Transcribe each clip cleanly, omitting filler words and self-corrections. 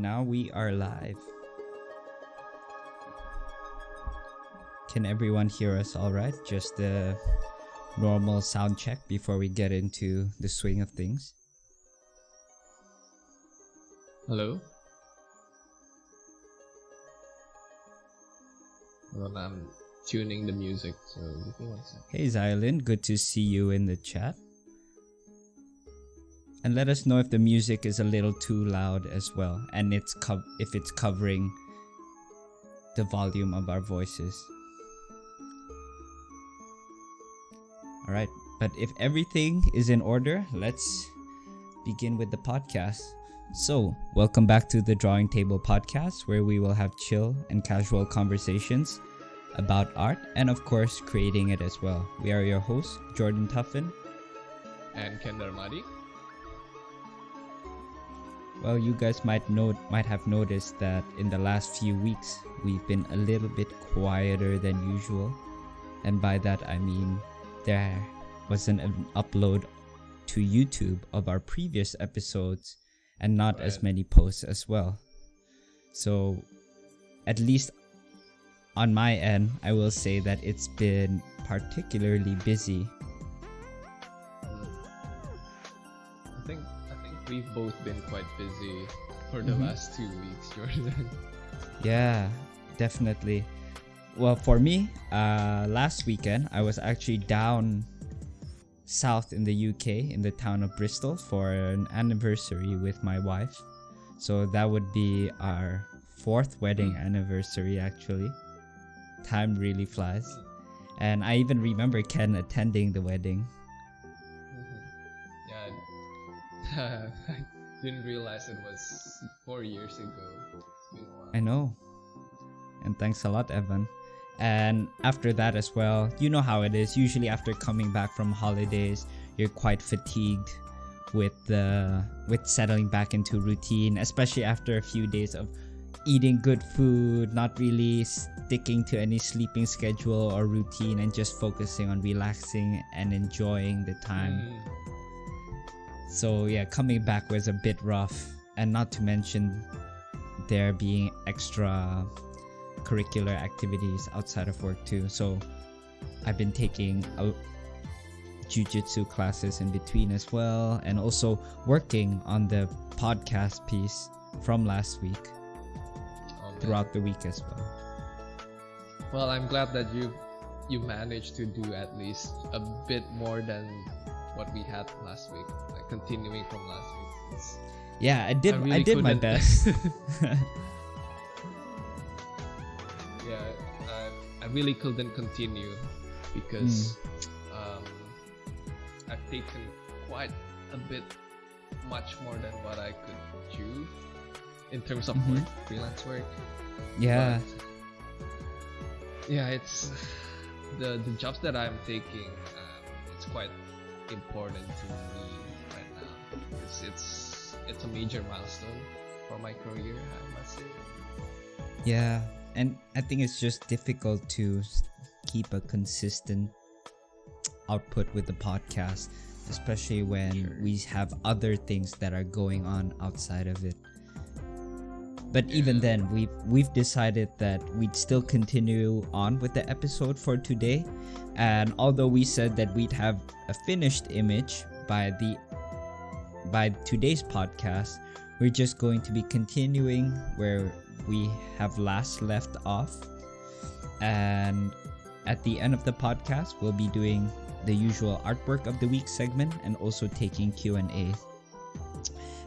now we are live. Can everyone hear us all right? Just the normal sound check before we get into the swing of things. Hello? Well, I'm tuning the music, so give me 1 second. Hey Xylin, good to see you in the chat. And let us know if the music is a little too loud as well, and if it's covering the volume of our voices. Alright, but if everything is in order, let's begin with the podcast. So, welcome back to the Drawing Table Podcast, where we will have chill and casual conversations about art and of course creating it as well. We are your hosts, Jourdan and Kendar Madi. Well, you guys might have noticed that in the last few weeks we've been a little bit quieter than usual, and by that I mean there wasn't an upload to YouTube of our previous episodes and not as many posts as well. So at least on my end, I will say that it's been particularly busy. I think we've both been quite busy for the last 2 weeks, Jourdan. Yeah, definitely. Well, for me, last weekend I was actually down south in the UK in the town of Bristol for an anniversary with my wife. So that would be our 4th wedding anniversary actually. Time really flies. And I even remember Ken attending the wedding. Yeah, I didn't realize it was 4 years ago. I know. And thanks a lot, Evan. And after that as well, you know how it is. Usually after coming back from holidays, you're quite fatigued with settling back into routine, especially after a few days of eating good food, not really sticking to any sleeping schedule or routine, and just focusing on relaxing and enjoying the time. So yeah, coming back was a bit rough, and not to mention there being extra curricular activities outside of work too. So I've been taking jiu-jitsu classes in between as well, and also working on the podcast piece from last week throughout the week as well. Well, I'm glad that you managed to do at least a bit more than what we had last week, like continuing from last week. Yeah, I did my best. Yeah, I really couldn't continue because I've taken quite a bit, much more than what I could chew in terms of work, freelance work. Yeah. But, yeah, it's the jobs that I'm taking. It's quite important to me right now. It's a major milestone for my career, I must say. Yeah, and I think it's just difficult to keep a consistent output with the podcast, especially when we have other things that are going on outside of it. But even then, we've decided that we'd still continue on with the episode for today. And although we said that we'd have a finished image by today's podcast, we're just going to be continuing where we have last left off. And at the end of the podcast, we'll be doing the usual artwork of the week segment and also taking Q&A.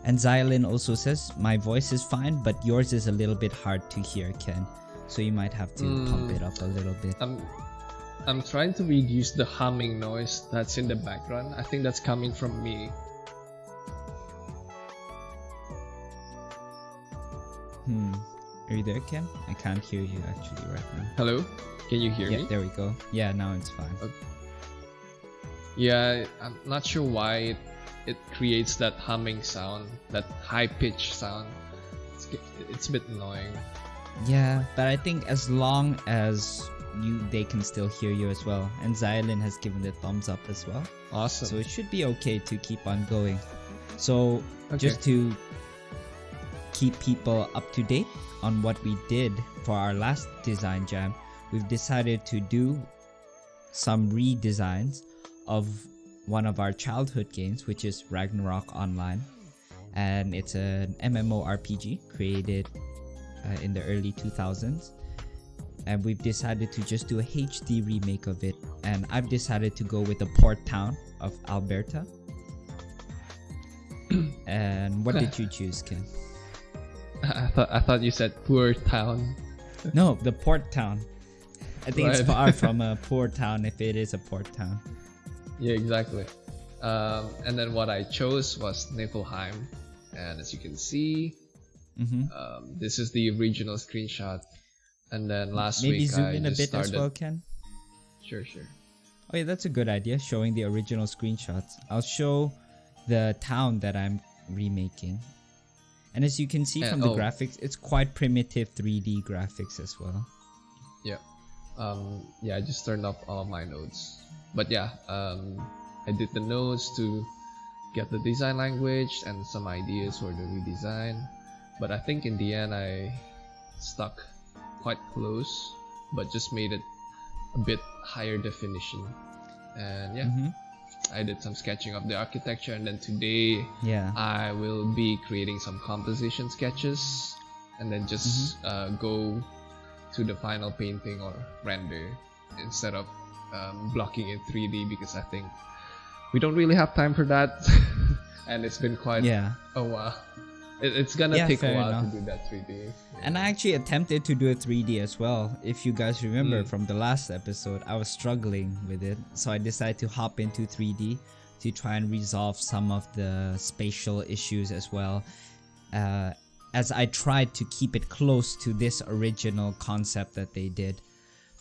And Xylin also says, my voice is fine, but yours is a little bit hard to hear, Ken. So you might have to pump it up a little bit. I'm trying to reduce the humming noise that's in the background. I think that's coming from me. Are you there, Ken? I can't hear you actually right now. Hello? Can you hear me? Yeah, there we go. Yeah, now it's fine. Okay. Yeah, I'm not sure why it creates that humming sound, that high-pitched sound. It's a bit annoying. Yeah, but I think as long as they can still hear you as well. And Xylin has given the thumbs up as well. Awesome. So it should be okay to keep on going. So just to keep people up to date on what we did for our last design jam, we've decided to do some redesigns of one of our childhood games, which is Ragnarok Online. And it's an MMORPG created in the early 2000s. And we've decided to just do a HD remake of it. And I've decided to go with the port town of Alberta. And what did you choose, Ken? I thought you said poor town. No, the port town. I think it's Right. far from a poor town if it is a port town. Yeah, exactly. And then what I chose was Niflheim, and as you can see, this is the original screenshot. And then last Maybe week zoom I in a just bit started. as well, Ken. Sure. Oh yeah, that's a good idea, showing the original screenshots. I'll show the town that I'm remaking. And as you can see from the graphics, it's quite primitive 3D graphics as well. Yeah. I just turned off all of my nodes. But yeah, I did the nodes to get the design language and some ideas for the redesign. But I think in the end I stuck quite close, but just made it a bit higher definition. And yeah, I did some sketching of the architecture, and then today I will be creating some composition sketches and then just go to the final painting or render instead of blocking in 3D, because I think we don't really have time for that. And it's been quite a while. It's gonna take a while to do that 3D. And I actually attempted to do a 3D as well. If you guys remember from the last episode, I was struggling with it. So I decided to hop into 3D to try and resolve some of the spatial issues as well. As I tried to keep it close to this original concept that they did.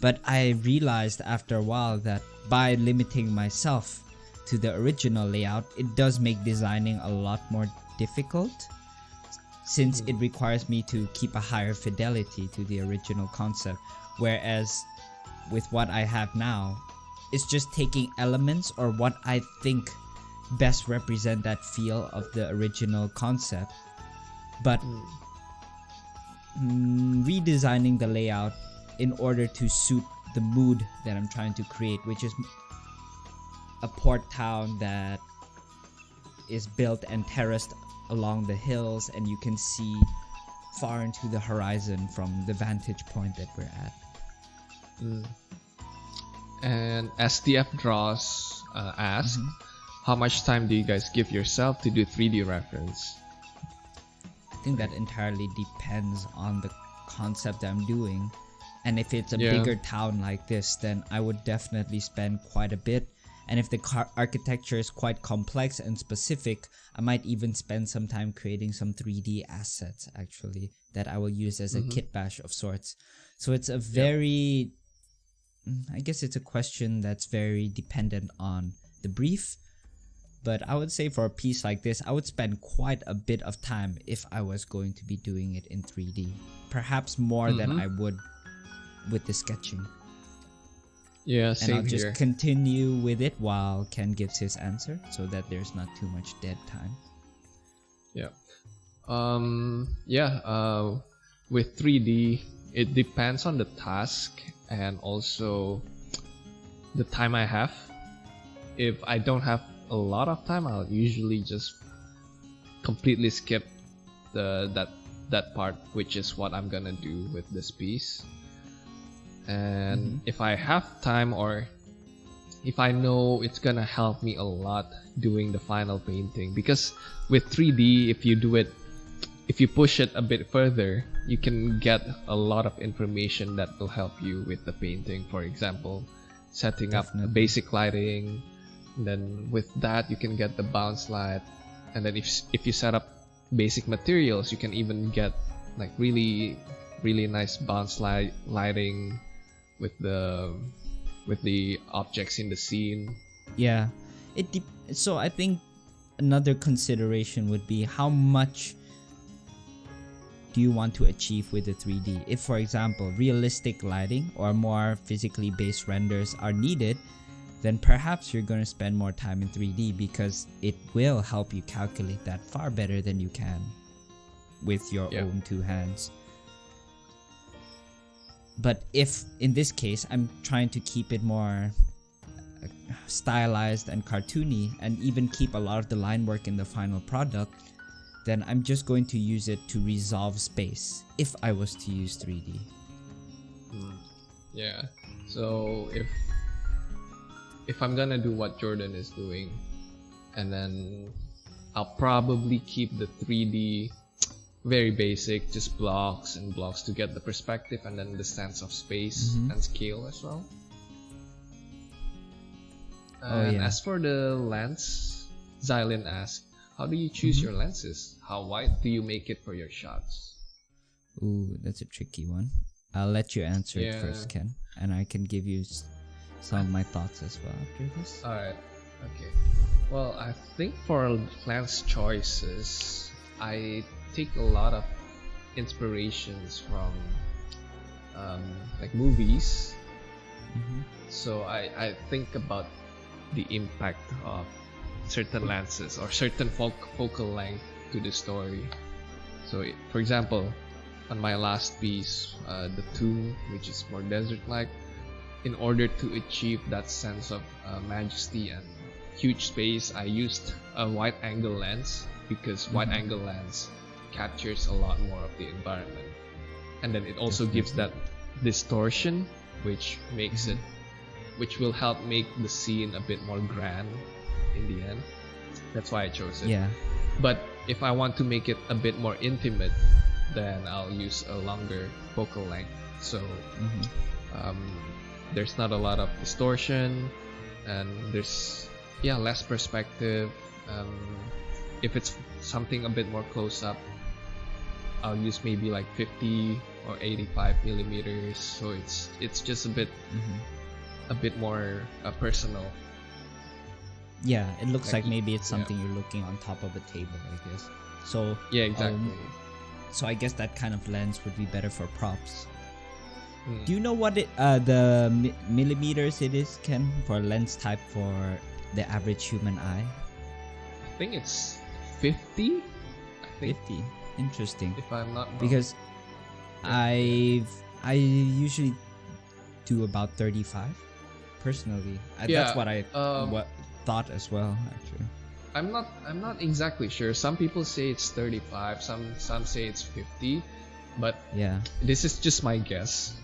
But I realized after a while that by limiting myself to the original layout, it does make designing a lot more difficult, since it requires me to keep a higher fidelity to the original concept. Whereas with what I have now, it's just taking elements or what I think best represent that feel of the original concept, but redesigning the layout in order to suit the mood that I'm trying to create, which is a port town that is built and terraced along the hills, and you can see far into the horizon from the vantage point that we're at. And SDF Draws asked, how much time do you guys give yourself to do 3D reference? I think that entirely depends on the concept that I'm doing, and if it's a bigger town like this, then I would definitely spend quite a bit. And if the architecture is quite complex and specific, I might even spend some time creating some 3D assets actually that I will use as a kit bash of sorts. So it's a very, I guess it's a question that's very dependent on the brief. But I would say for a piece like this, I would spend quite a bit of time if I was going to be doing it in 3D. Perhaps more than I would with the sketching. Yeah, same and I'll just here. continue with it while Ken gives his answer, so that there's not too much dead time. With 3D, it depends on the task and also the time I have. If I don't have a lot of time, I'll usually just completely skip that part, which is what I'm gonna do with this piece. And if I have time, or if I know it's gonna help me a lot doing the final painting, because with 3D, if you push it a bit further, you can get a lot of information that will help you with the painting. For example, setting up a basic lighting, and then with that you can get the bounce light, and then if you set up basic materials, you can even get like really nice bounce lighting with the objects in the scene. Yeah, so I think another consideration would be how much do you want to achieve with the 3D. If, for example, realistic lighting or more physically based renders are needed, then perhaps you're going to spend more time in 3D, because it will help you calculate that far better than you can with your Yeah. own two hands. But if in this case I'm trying to keep it more stylized and cartoony and even keep a lot of the line work in the final product, then I'm just going to use it to resolve space if I was to use 3D. Yeah. So if I'm gonna do what Jourdan is doing, and then I'll probably keep the 3D very basic, just blocks and blocks to get the perspective and then the sense of space and scale as well. And as for the lens, Xylin asked, how do you choose your lenses? How wide do you make it for your shots? Ooh, that's a tricky one. I'll let you answer it first, Ken, and I can give you some of my thoughts as well after this. Alright, okay. Well, I think for lens choices, I take a lot of inspirations from like movies. So I think about the impact of certain lenses or certain focal length to the story. So for example, on my last piece, the Tomb, which is more desert-like, in order to achieve that sense of majesty and huge space, I used a wide-angle lens, because wide-angle lens captures a lot more of the environment, and then it also gives that distortion, which makes it, which will help make the scene a bit more grand in the end. That's why I chose it. Yeah. But if I want to make it a bit more intimate, then I'll use a longer focal length. So there's not a lot of distortion, and there's less perspective. If it's something a bit more close up, I'll use maybe like 50 or 85 millimeters. So it's just a bit more personal. Yeah, it looks like maybe it's something you're looking on top of a table, I guess. So yeah, exactly. So I guess that kind of lens would be better for props. Do you know what the millimeters it is, Ken, for lens type for the average human eye? I think it's 50. 50. Interesting. If I'm not wrong. Because I usually do about 35 personally. That's what I thought as well, actually. I'm not exactly sure. Some people say it's 35, some say it's 50, but this is just my guess.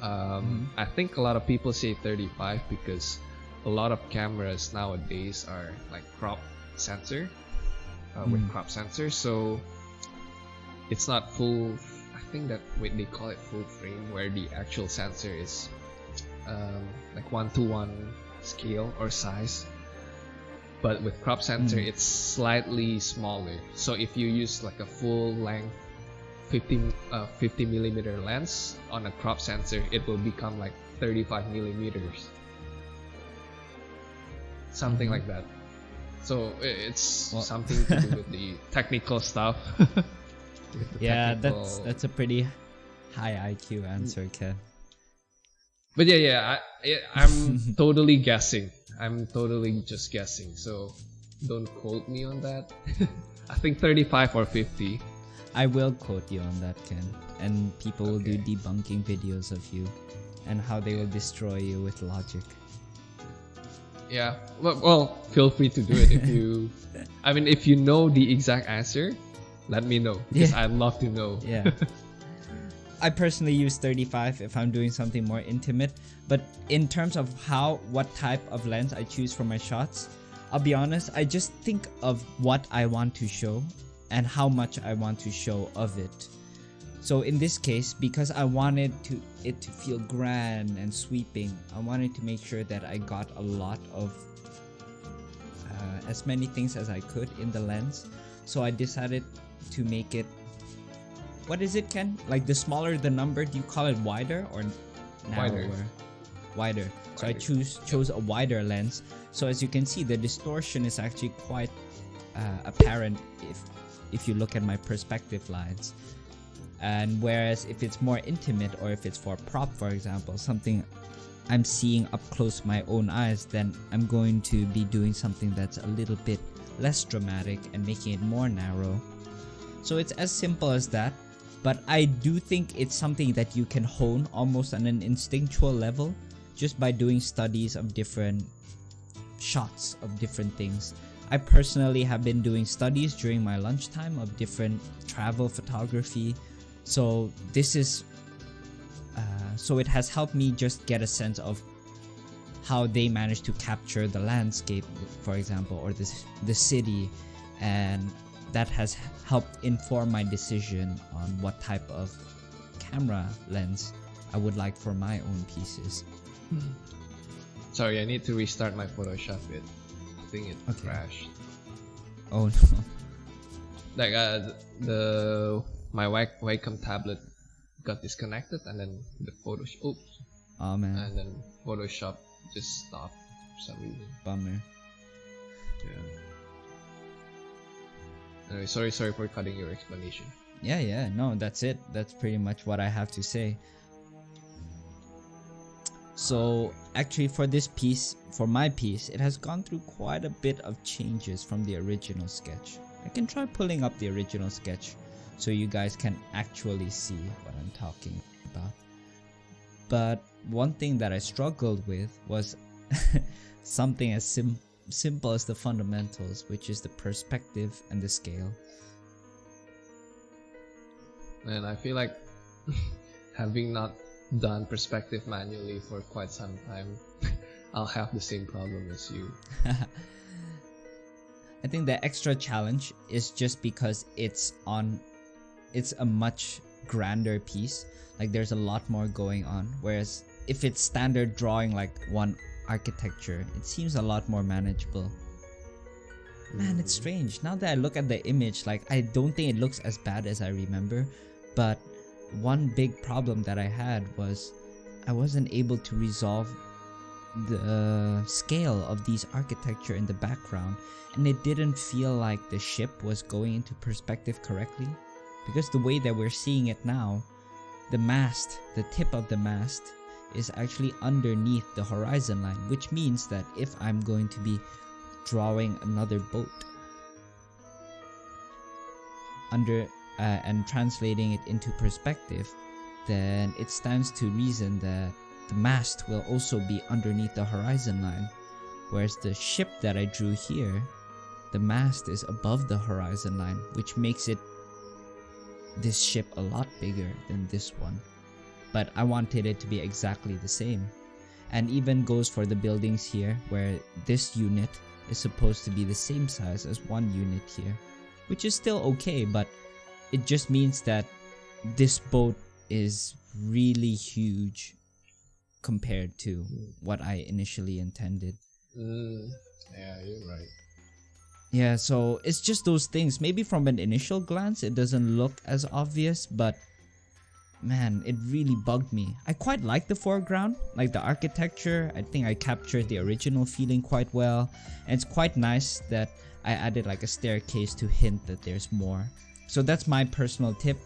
I think a lot of people say 35 because a lot of cameras nowadays are like crop sensor, with crop sensor, so it's not full. I think that they call it full frame, where the actual sensor is like 1:1 scale or size. But with crop sensor, it's slightly smaller. So if you use like a full length 50 millimeter lens on a crop sensor, it will become like 35 millimeters, something like that. So it's something to do with the technical stuff. That's a pretty high IQ answer, Ken. But I'm totally guessing. I'm totally just guessing, so don't quote me on that. I think 35 or 50. I will quote you on that, Ken. And people will do debunking videos of you and how they will destroy you with logic. Yeah, well, feel free to do it if you... I mean, if you know the exact answer, let me know, because I'd love to know. Yeah. I personally use 35 if I'm doing something more intimate, but in terms of what type of lens I choose for my shots, I'll be honest, I just think of what I want to show and how much I want to show of it. So in this case, because I wanted it to feel grand and sweeping, I wanted to make sure that I got a lot of as many things as I could in the lens. So I decided to make it, what is it, Ken? Like the smaller the number, do you call it wider or narrower? Wider. So I chose a wider lens. So as you can see, the distortion is actually quite apparent if you look at my perspective lines. And whereas if it's more intimate, or if it's for prop, for example, something I'm seeing up close with my own eyes, then I'm going to be doing something that's a little bit less dramatic and making it more narrow. So it's as simple as that. But I do think it's something that you can hone almost on an instinctual level just by doing studies of different shots of different things. I personally have been doing studies during my lunchtime of different travel photography. So this is so it has helped me just get a sense of how they managed to capture the landscape, for example, or the city, and that has helped inform my decision on what type of camera lens I would like for my own pieces. Sorry, I need to restart my Photoshop. I think it crashed. Oh no. Like my Wacom tablet got disconnected, and then the Photoshop. Oh man. And then Photoshop just stopped for some reason. Bummer. Yeah. Anyway, sorry for cutting your explanation. Yeah, no, that's it. That's pretty much what I have to say. So actually for this piece, for my piece, it has gone through quite a bit of changes from the original sketch. I can try pulling up the original sketch so you guys can actually see what I'm talking about. But one thing that I struggled with was something as simple as the fundamentals, which is the perspective and the scale. And I feel like having not done perspective manually for quite some time, I'll have the same problem as you. I think the extra challenge is just because it's a much grander piece. Like there's a lot more going on, whereas if it's standard drawing like one architecture, it seems a lot more manageable. Man, it's strange. Now that I look at the image, like I don't think it looks as bad as I remember, but one big problem that I had was I wasn't able to resolve the scale of these architecture in the background, and it didn't feel like the ship was going into perspective correctly, because the way that we're seeing it now, the mast, the tip of the mast is actually underneath the horizon line, which means that if I'm going to be drawing another boat under and translating it into perspective, then it stands to reason that the mast will also be underneath the horizon line, whereas the ship that I drew here, the mast is above the horizon line, which makes this ship a lot bigger than this one. But I wanted it to be exactly the same, and even goes for the buildings here, where this unit is supposed to be the same size as one unit here, which is still okay, but it just means that this boat is really huge compared to what I initially intended. Yeah, you're right. Yeah, so it's just those things. Maybe from an initial glance it doesn't look as obvious, but man, it really bugged me. I quite like the foreground, like the architecture. I think I captured the original feeling quite well, and it's quite nice that I added like a staircase to hint that there's more. So that's my personal tip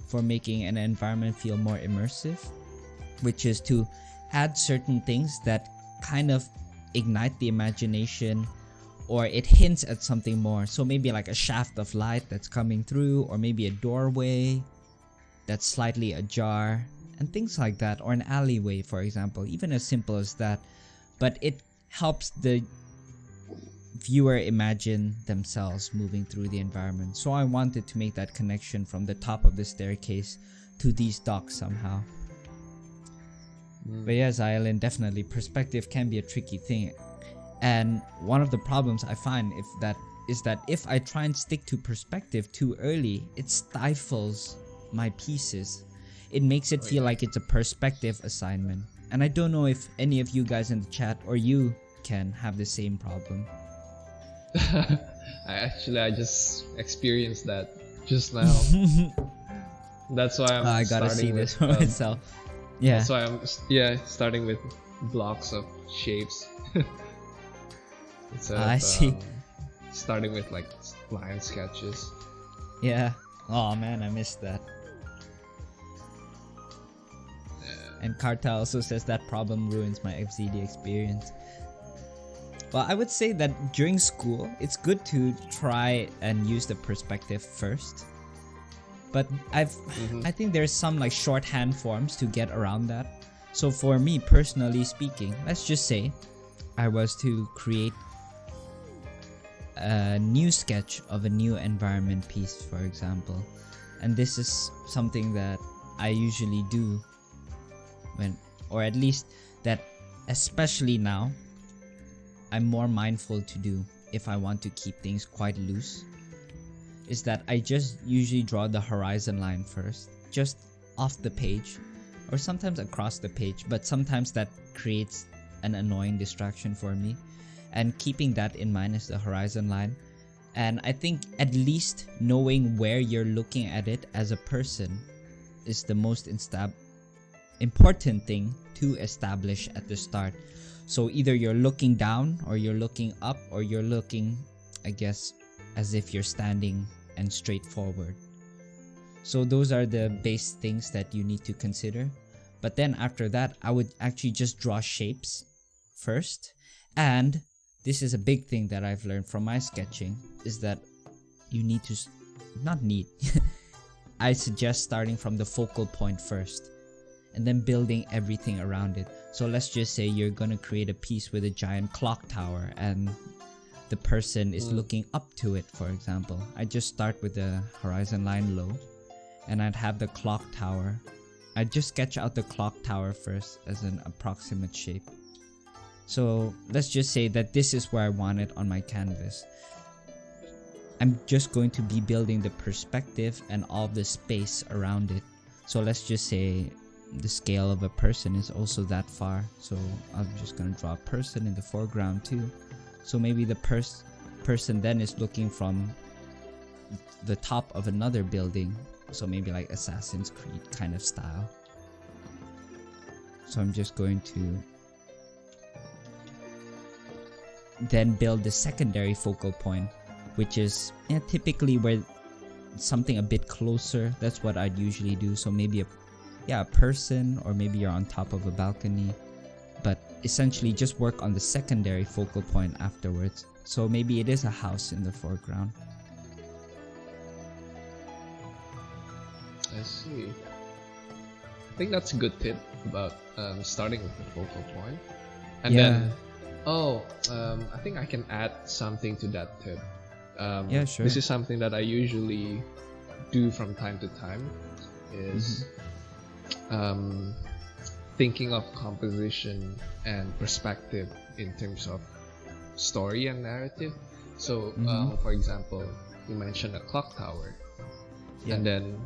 for making an environment feel more immersive, which is to add certain things that kind of ignite the imagination, or it hints at something more. So maybe like a shaft of light that's coming through, or maybe a doorway that's slightly ajar, and things like that, or an alleyway, for example, even as simple as that. But it helps the viewer imagine themselves moving through the environment. So I wanted to make that connection from the top of the staircase to these docks somehow. But yes, Island, definitely perspective can be a tricky thing, and one of the problems I find is that if I try and stick to perspective too early, it stifles my pieces. It makes it feel like it's a perspective assignment, and I don't know if any of you guys in the chat or you can have the same problem. I just experienced that just now. That's why I gotta see this for myself. Yeah. That's why I'm starting with blocks of shapes. I see. Starting with like line sketches. Yeah. Oh man, I missed that. Yeah. And Carta also says that problem ruins my FZD experience. Well, I would say that during school, it's good to try and use the perspective first. But I think there's some like shorthand forms to get around that. So for me personally speaking, let's just say I was to create a new sketch of a new environment piece, for example. And this is something that I usually do when, or at least that especially now, I'm more mindful to do if I want to keep things quite loose, is that I just usually draw the horizon line first, just off the page, or sometimes across the page, but sometimes that creates an annoying distraction for me. And keeping that in mind is the horizon line. And I think at least knowing where you're looking at it as a person is the most important thing to establish at the start. So either you're looking down, or you're looking up, or you're looking, I guess, as if you're standing and straight forward. So those are the base things that you need to consider. But then after that, I would actually just draw shapes first. And this is a big thing that I've learned from my sketching, is that you need to, I suggest starting from the focal point first and then building everything around it. So let's just say you're gonna create a piece with a giant clock tower and the person is looking up to it, for example. I just start with the horizon line low, and I'd have the clock tower. I'd just sketch out the clock tower first as an approximate shape. So let's just say that this is where I want it on my canvas. I'm just going to be building the perspective and all the space around it. So let's just say the scale of a person is also that far. So I'm just going to draw a person in the foreground too. So maybe the person then is looking from the top of another building. So maybe like Assassin's Creed kind of style. So I'm just going to then build the secondary focal point, which is typically where something a bit closer. That's what I'd usually do. So maybe a person, or maybe you're on top of a balcony, but essentially just work on the secondary focal point afterwards. So maybe it is a house in the foreground. I see. I think that's a good tip about starting with the focal point. And then I think I can add something to that tip. Yeah, sure. This is something that I usually do from time to time, is thinking of composition and perspective in terms of story and narrative. So, for example, you mentioned a clock tower, and then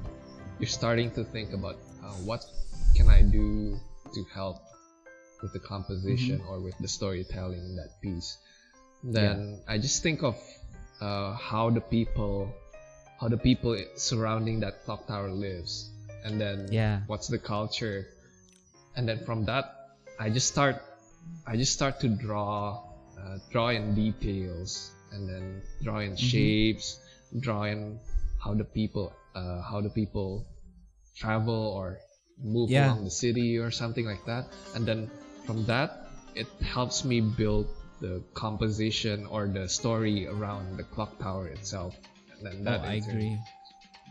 you're starting to think about what can I do to help with the composition or with the storytelling in that piece. Then I just think of how the people surrounding that clock tower lives, and then what's the culture, and then from that I just start to draw in details, and then draw in shapes, draw in how the people travel or move along the city or something like that. And then from that, it helps me build the composition or the story around the clock tower itself. And then that I agree.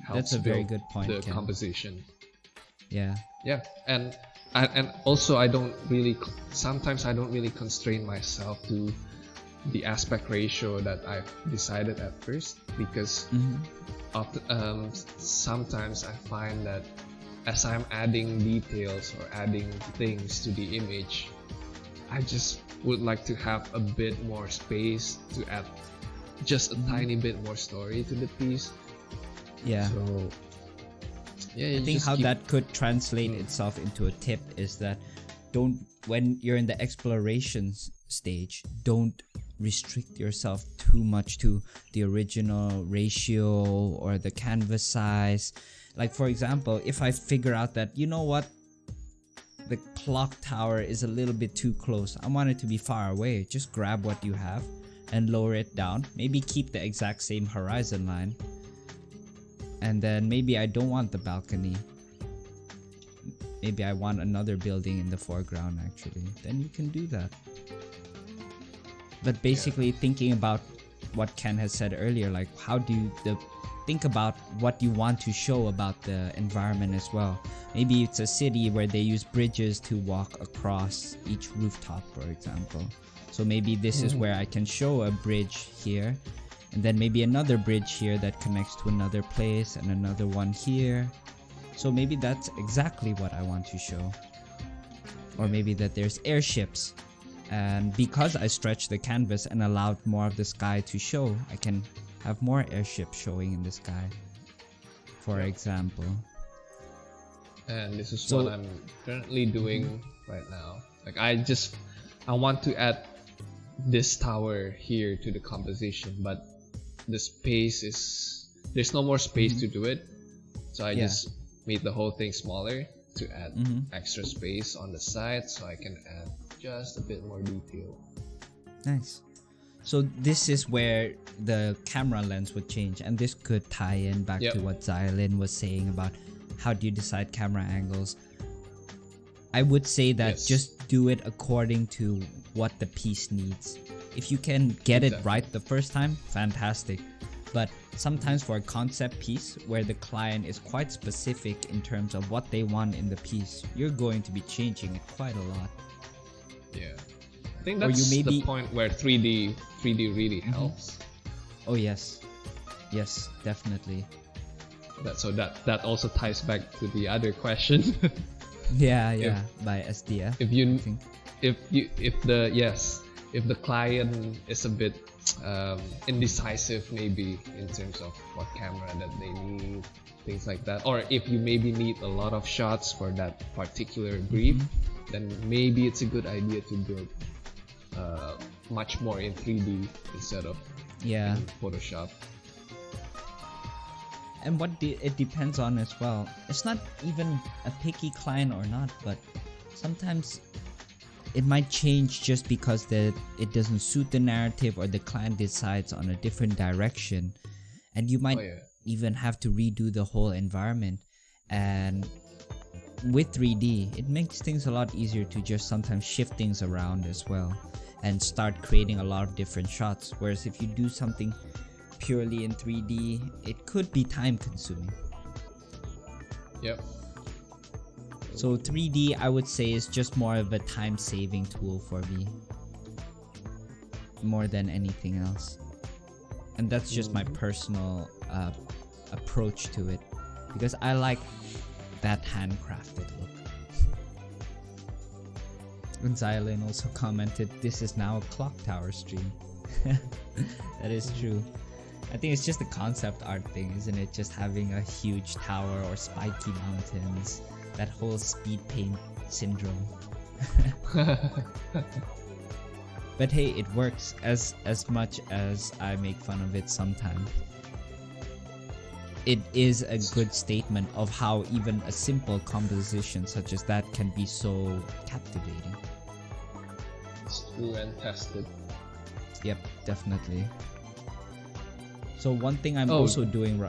Helps That's a very good point, the Ken. composition. Yeah. And also sometimes I don't really constrain myself to the aspect ratio that I've decided at first, because sometimes I find that as I'm adding details or adding things to the image, I just would like to have a bit more space to add just a tiny bit more story to the piece. Yeah. So I think how that could translate itself into a tip is that when you're in the exploration stage, don't restrict yourself too much to the original ratio or the canvas size. Like, for example, if I figure out that, you know what, the clock tower is a little bit too close, I want it to be far away, just grab what you have and lower it down. Maybe keep the exact same horizon line. And then maybe I don't want the balcony. Maybe I want another building in the foreground actually. Then you can do that. But basically thinking about what Ken has said earlier, like how do the think about what you want to show about the environment as well. Maybe it's a city where they use bridges to walk across each rooftop, for example. So maybe this is where I can show a bridge here, and then maybe another bridge here that connects to another place, and another one here. So maybe that's exactly what I want to show. Or maybe that there's airships, and because I stretched the canvas and allowed more of the sky to show, I can have more airships showing in the sky, for example. And this is what I'm currently doing right now. Like I want to add this tower here to the composition, but the space there's no more space to do it, so I just made the whole thing smaller to add extra space on the side, so I can add just a bit more detail. Nice. So this is where the camera lens would change, and this could tie in back to what Lynn was saying about how do you decide camera angles. I would say that just do it according to what the piece needs. If you can get it right the first time, fantastic. But sometimes for a concept piece where the client is quite specific in terms of what they want in the piece, you're going to be changing it quite a lot. Yeah. I think that's the point where 3D really helps. Oh yes. Yes, definitely. That also ties back to the other question. By SDF. If the client is a bit indecisive maybe in terms of what camera that they need, things like that, or if you maybe need a lot of shots for that particular brief, then maybe it's a good idea to build much more in 3D instead of in Photoshop. And what it depends on as well. It's not even a picky client or not, but sometimes it might change just because it doesn't suit the narrative, or the client decides on a different direction, and you might even have to redo the whole environment. And with 3D, it makes things a lot easier to just sometimes shift things around as well and start creating a lot of different shots. Whereas if you do something purely in 3D, it could be time consuming. So 3D, I would say, is just more of a time saving tool for me, more than anything else. And that's just my personal approach to it, because I like that handcrafted look. And Xylene also commented, this is now a clock tower stream. That is true. I think it's just a concept art thing, isn't it? Just having a huge tower or spiky mountains. That whole speed paint syndrome. But hey, it works as much as I make fun of it sometimes. It is a good statement of how even a simple composition such as that can be so captivating. It's true and tested. Yep, definitely. So one thing I'm also doing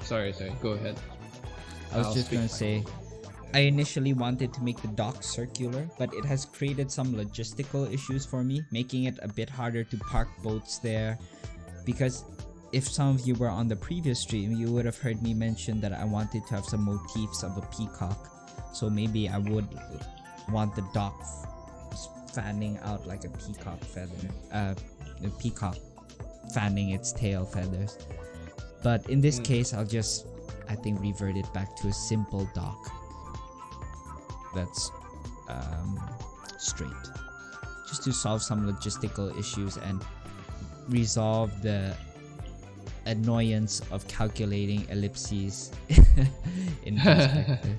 Sorry, go ahead. I was just gonna say, I initially wanted to make the dock circular, but it has created some logistical issues for me, making it a bit harder to park boats there. Because if some of you were on the previous stream, you would have heard me mention that I wanted to have some motifs of a peacock. So maybe I would want the dock fanning out like a peacock feather, a peacock fanning its tail feathers. But in this case, I'll just, I think, revert it back to a simple dock that's straight, just to solve some logistical issues and resolve the annoyance of calculating ellipses in perspective.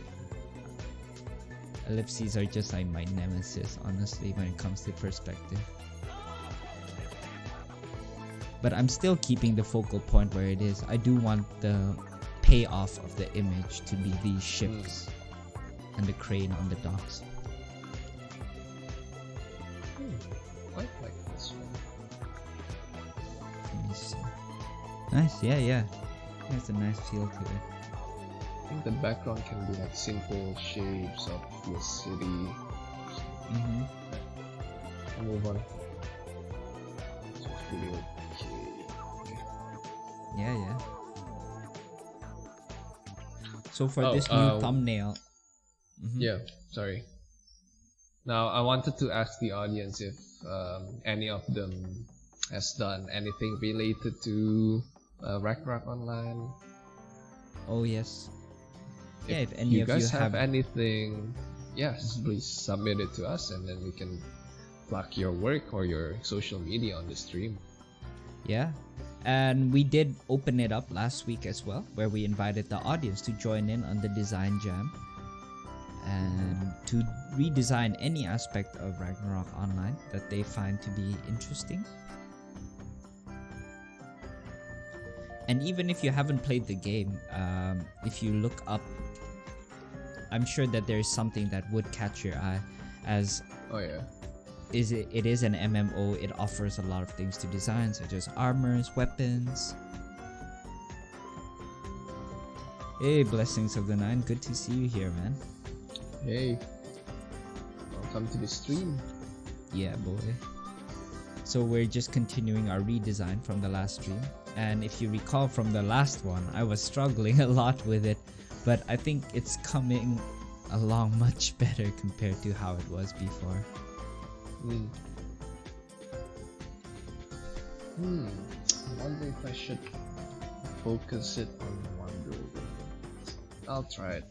Ellipses are just like my nemesis, honestly, when it comes to perspective. But I'm still keeping the focal point where it is. I do want the payoff of the image to be these ships and the crane on the docks. Quite like this one. Let me see. Nice, yeah. Has a nice feel to it. I think the background can be like simple shapes of the city. Move on. Yeah. So for Oh, this new thumbnail, Yeah, sorry. Now, I wanted to ask the audience if any of them has done anything related to Ragnarok Online. oh yes, yeah. If If any you of you guys have have, anything, yes, please submit it to us, and then we can plug your work or your social media on the stream. yeah. And we did open it up last week as well, where we invited the audience to join in on the design jam and to redesign any aspect of Ragnarok Online that they find to be interesting. And even if you haven't played the game, if you look up, I'm sure that there's something that would catch your eye, as Oh yeah. it is an MMO. It offers a lot of things to design, such as armors, weapons. Hey, blessings of the nine, good to see you here, man. Hey, welcome to the stream. Yeah, boy. So we're just continuing our redesign from the last stream, and if you recall from the last one, I was struggling a lot with it, but I think it's coming along much better compared to how it was before. I wonder if I should focus it on one building. I'll try it.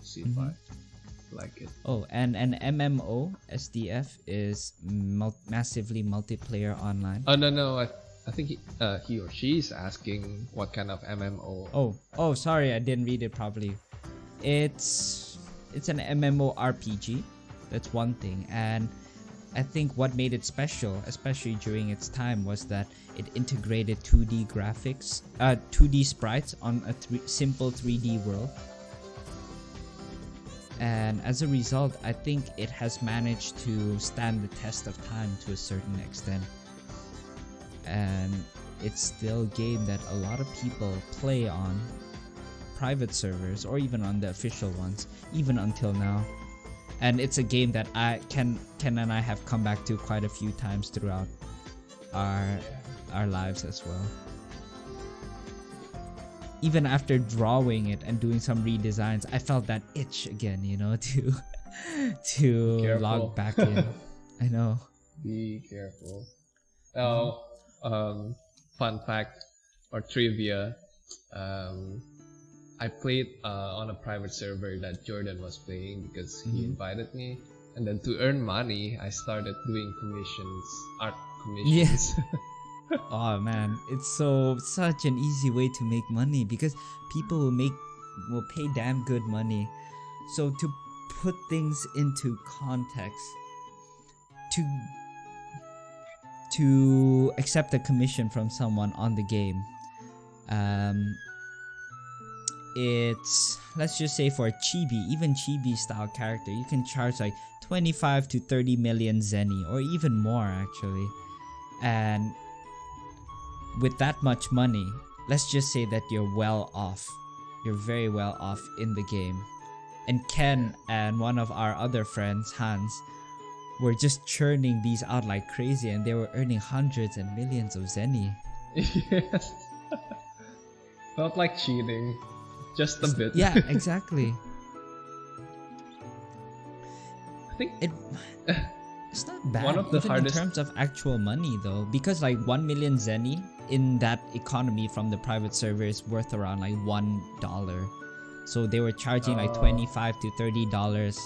See if I like it. Oh, and an MMO SDF is massively multiplayer online. Oh no, I think he or she is asking what kind of MMO. Oh, sorry, I didn't read it properly. It's an MMORPG. That's one thing, and I think what made it special, especially during its time, was that it integrated 2D graphics, 2D sprites on a simple 3D world. And as a result, I think it has managed to stand the test of time to a certain extent. And it's still a game that a lot of people play on private servers or even on the official ones, even until now. And it's a game that Ken and I have come back to quite a few times throughout our lives as well. Even after drawing it and doing some redesigns, I felt that itch again, to log back in. I know. Be careful. Oh, fun fact or trivia. I played on a private server that Jourdan was playing because he invited me, and then to earn money, I started doing art commissions. Yeah. Oh man, it's such an easy way to make money because people will pay damn good money. So to put things into context, to accept a commission from someone on the game, it's, let's just say for a chibi, even chibi style character, you can charge like 25 to 30 million zenny or even more actually. And with that much money, let's just say that you're well off. You're very well off in the game. And Ken and one of our other friends, Hans, were just churning these out like crazy, and they were earning hundreds and millions of zenny. Yes. Felt like cheating. Just a bit. Yeah, exactly. I think it's not bad. one of the even hardest in terms of actual money though, because like 1 million zenny in that economy from the private server is worth around like $1. So they were charging like $25 to $30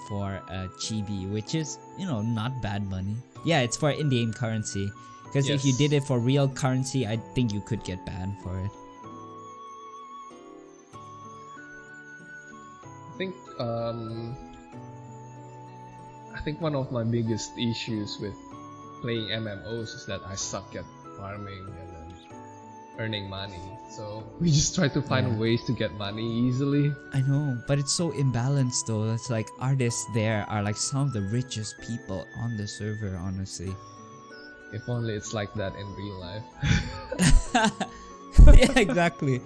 for a chibi, which is, not bad money. Yeah, it's for in-game currency. Because if you did it for real currency, I think you could get banned for it. I think one of my biggest issues with playing MMOs is that I suck at farming and then earning money. So we just try to find ways to get money easily. I know, but it's so imbalanced though. It's like artists there are like some of the richest people on the server, honestly. If only it's like that in real life. Yeah, exactly.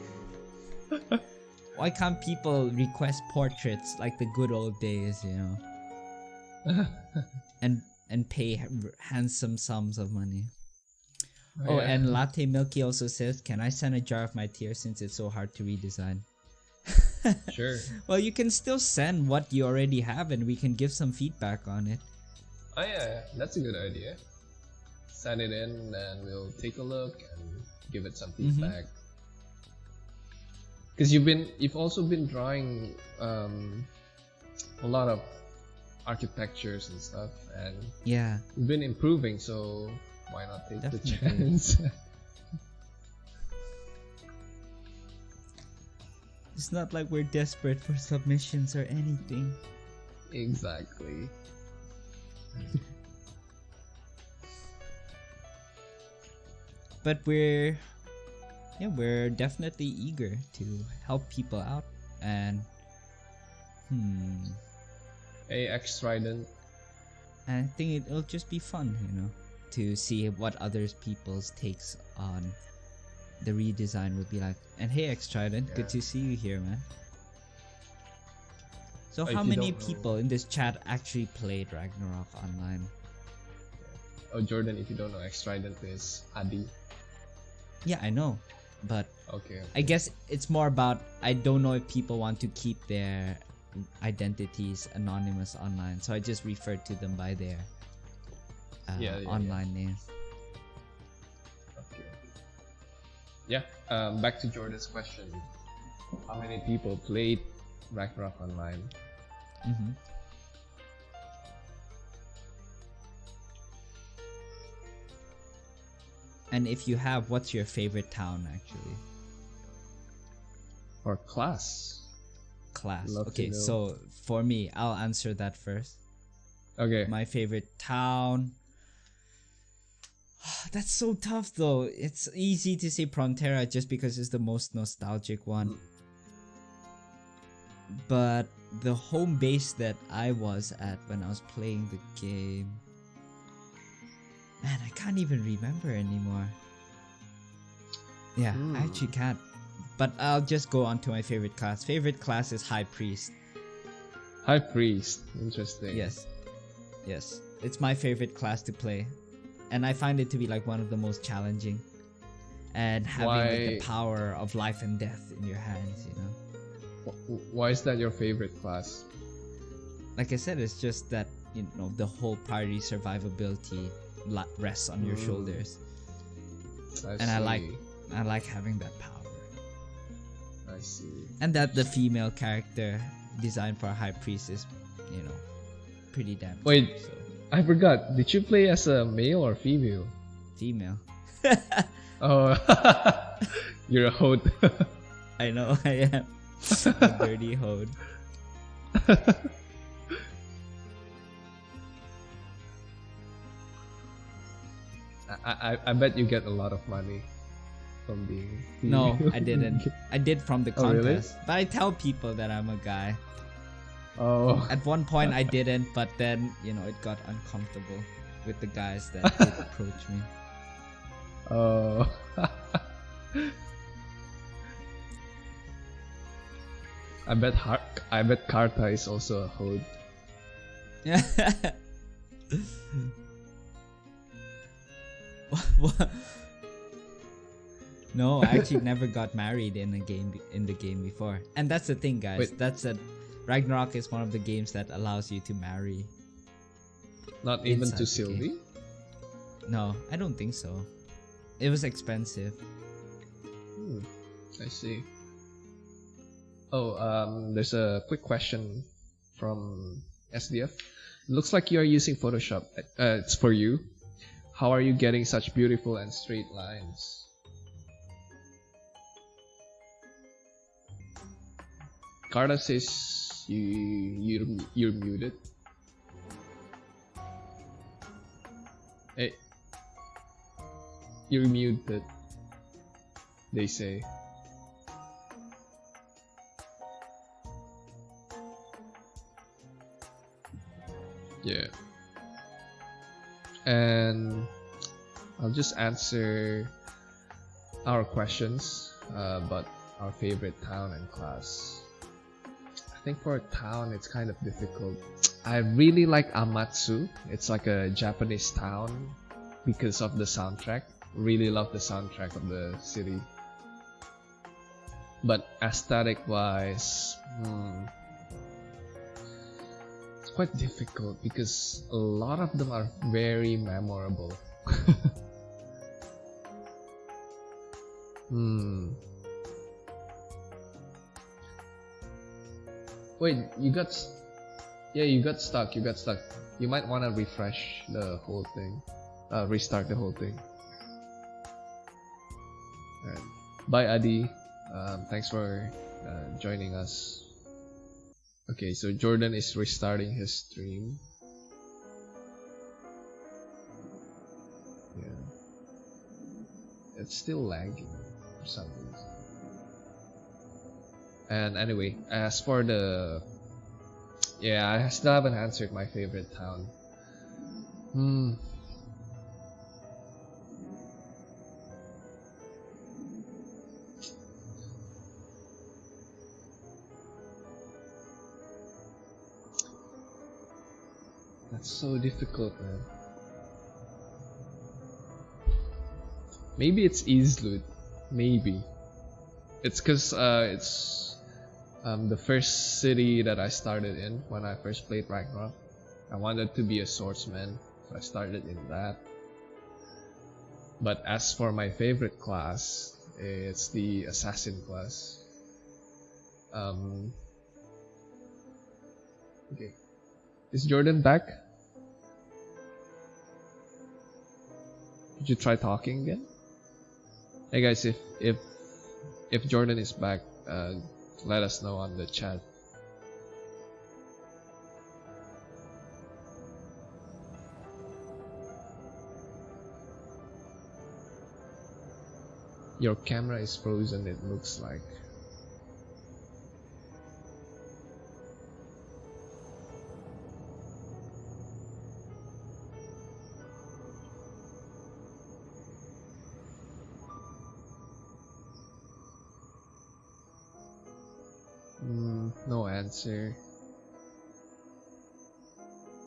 Why can't people request portraits like the good old days, and pay handsome sums of money? Oh, yeah. and Latte Milky also says, "Can I send a jar of my tears since it's so hard to redesign?" Sure. Well, you can still send what you already have, and we can give some feedback on it. Oh yeah, that's a good idea. Send it in, and we'll take a look and give it some feedback. Because you've also been drawing a lot of architectures and stuff, and Yeah, you've been improving. So why not take the Definitely. chance? it's not like we're desperate for submissions or anything. Exactly. But we're definitely eager to help people out, and Hey, X Trident. I think it'll just be fun, to see what others people's takes on the redesign would be like. And hey, X Trident, good Yeah. to see you here, man. So If how you many don't know- people in this chat actually played Ragnarok Online? Oh, Jourdan, if you don't know, X Trident is Adi. Yeah, I know, but Okay. I guess it's more about, I don't know if people want to keep their identities anonymous online, so I just refer to them by their Yeah. online names. Okay. Yeah. Back to Jordan's question. How many people played Ragnarok Online? Mm-hmm. And if you have, what's your favorite town actually? Or class? Class. Love to Okay, know. so for me, I'll answer that first. Okay. My favorite town. That's so tough though. It's easy to say Frontera just because it's the most nostalgic one. But the home base that I was at when I was playing the game, man, I can't even remember anymore. Yeah, I actually can't. But I'll just go on to my favorite class. Favorite class is High Priest. High Priest. Interesting. Yes. Yes. It's my favorite class to play. And I find it to be like one of the most challenging. And having like, the Why- power of life and death in your hands, Why is that your favorite class? Like I said, it's just that, the whole party survivability rests on your shoulders. And I like having that power. I see. And that the female character design for High Priest is, pretty damn Wait. cool, so. I forgot. Did you play as a male or female? Female. Oh, you're a host. I know I am. A dirty hode. I bet you get a lot of money from being No, female. I didn't. I did from the Oh, really? contest. But I tell people that I'm a guy. Oh, At one point I didn't, but then, it got uncomfortable with the guys that did approach me. oh. I bet Karta is also a hood. What? No, I actually never got married in the game before. And that's the thing, guys. Wait. That's Ragnarok is one of the games that allows you to marry. Not even Inside to the game. Sylvie? No, I don't think so. It was expensive. I see. Oh, there's a quick question from SDF. It looks like you are using Photoshop. It's for you. How are you getting such beautiful and straight lines? Carta says you're muted. Hey, you're muted. They say. Yeah. And I'll just answer our questions about our favorite town and class. I think for a town, it's kind of difficult. I really like Amatsu. It's like a Japanese town because of the soundtrack. really love the soundtrack of the city. But aesthetic wise, it's quite difficult because a lot of them are very memorable. Wait, you got stuck. You might want to refresh the whole thing, restart the whole thing. Alright. Bye, Adi. Thanks for joining us. Okay, so Jourdan is restarting his stream. Yeah, it's still lagging for some reason. And anyway, as for the I still haven't answered my favorite town. That's so difficult, man. Maybe it's Islut. Maybe. It's cause it's the first city that I started in when I first played Ragnarok. I wanted to be a swordsman, so I started in that. But as for my favorite class, it's the assassin class. Okay. Is Jourdan back? Did you try talking again? Hey guys, if Jourdan is back, let us know on the chat. Your camera is frozen, it looks like. No answer.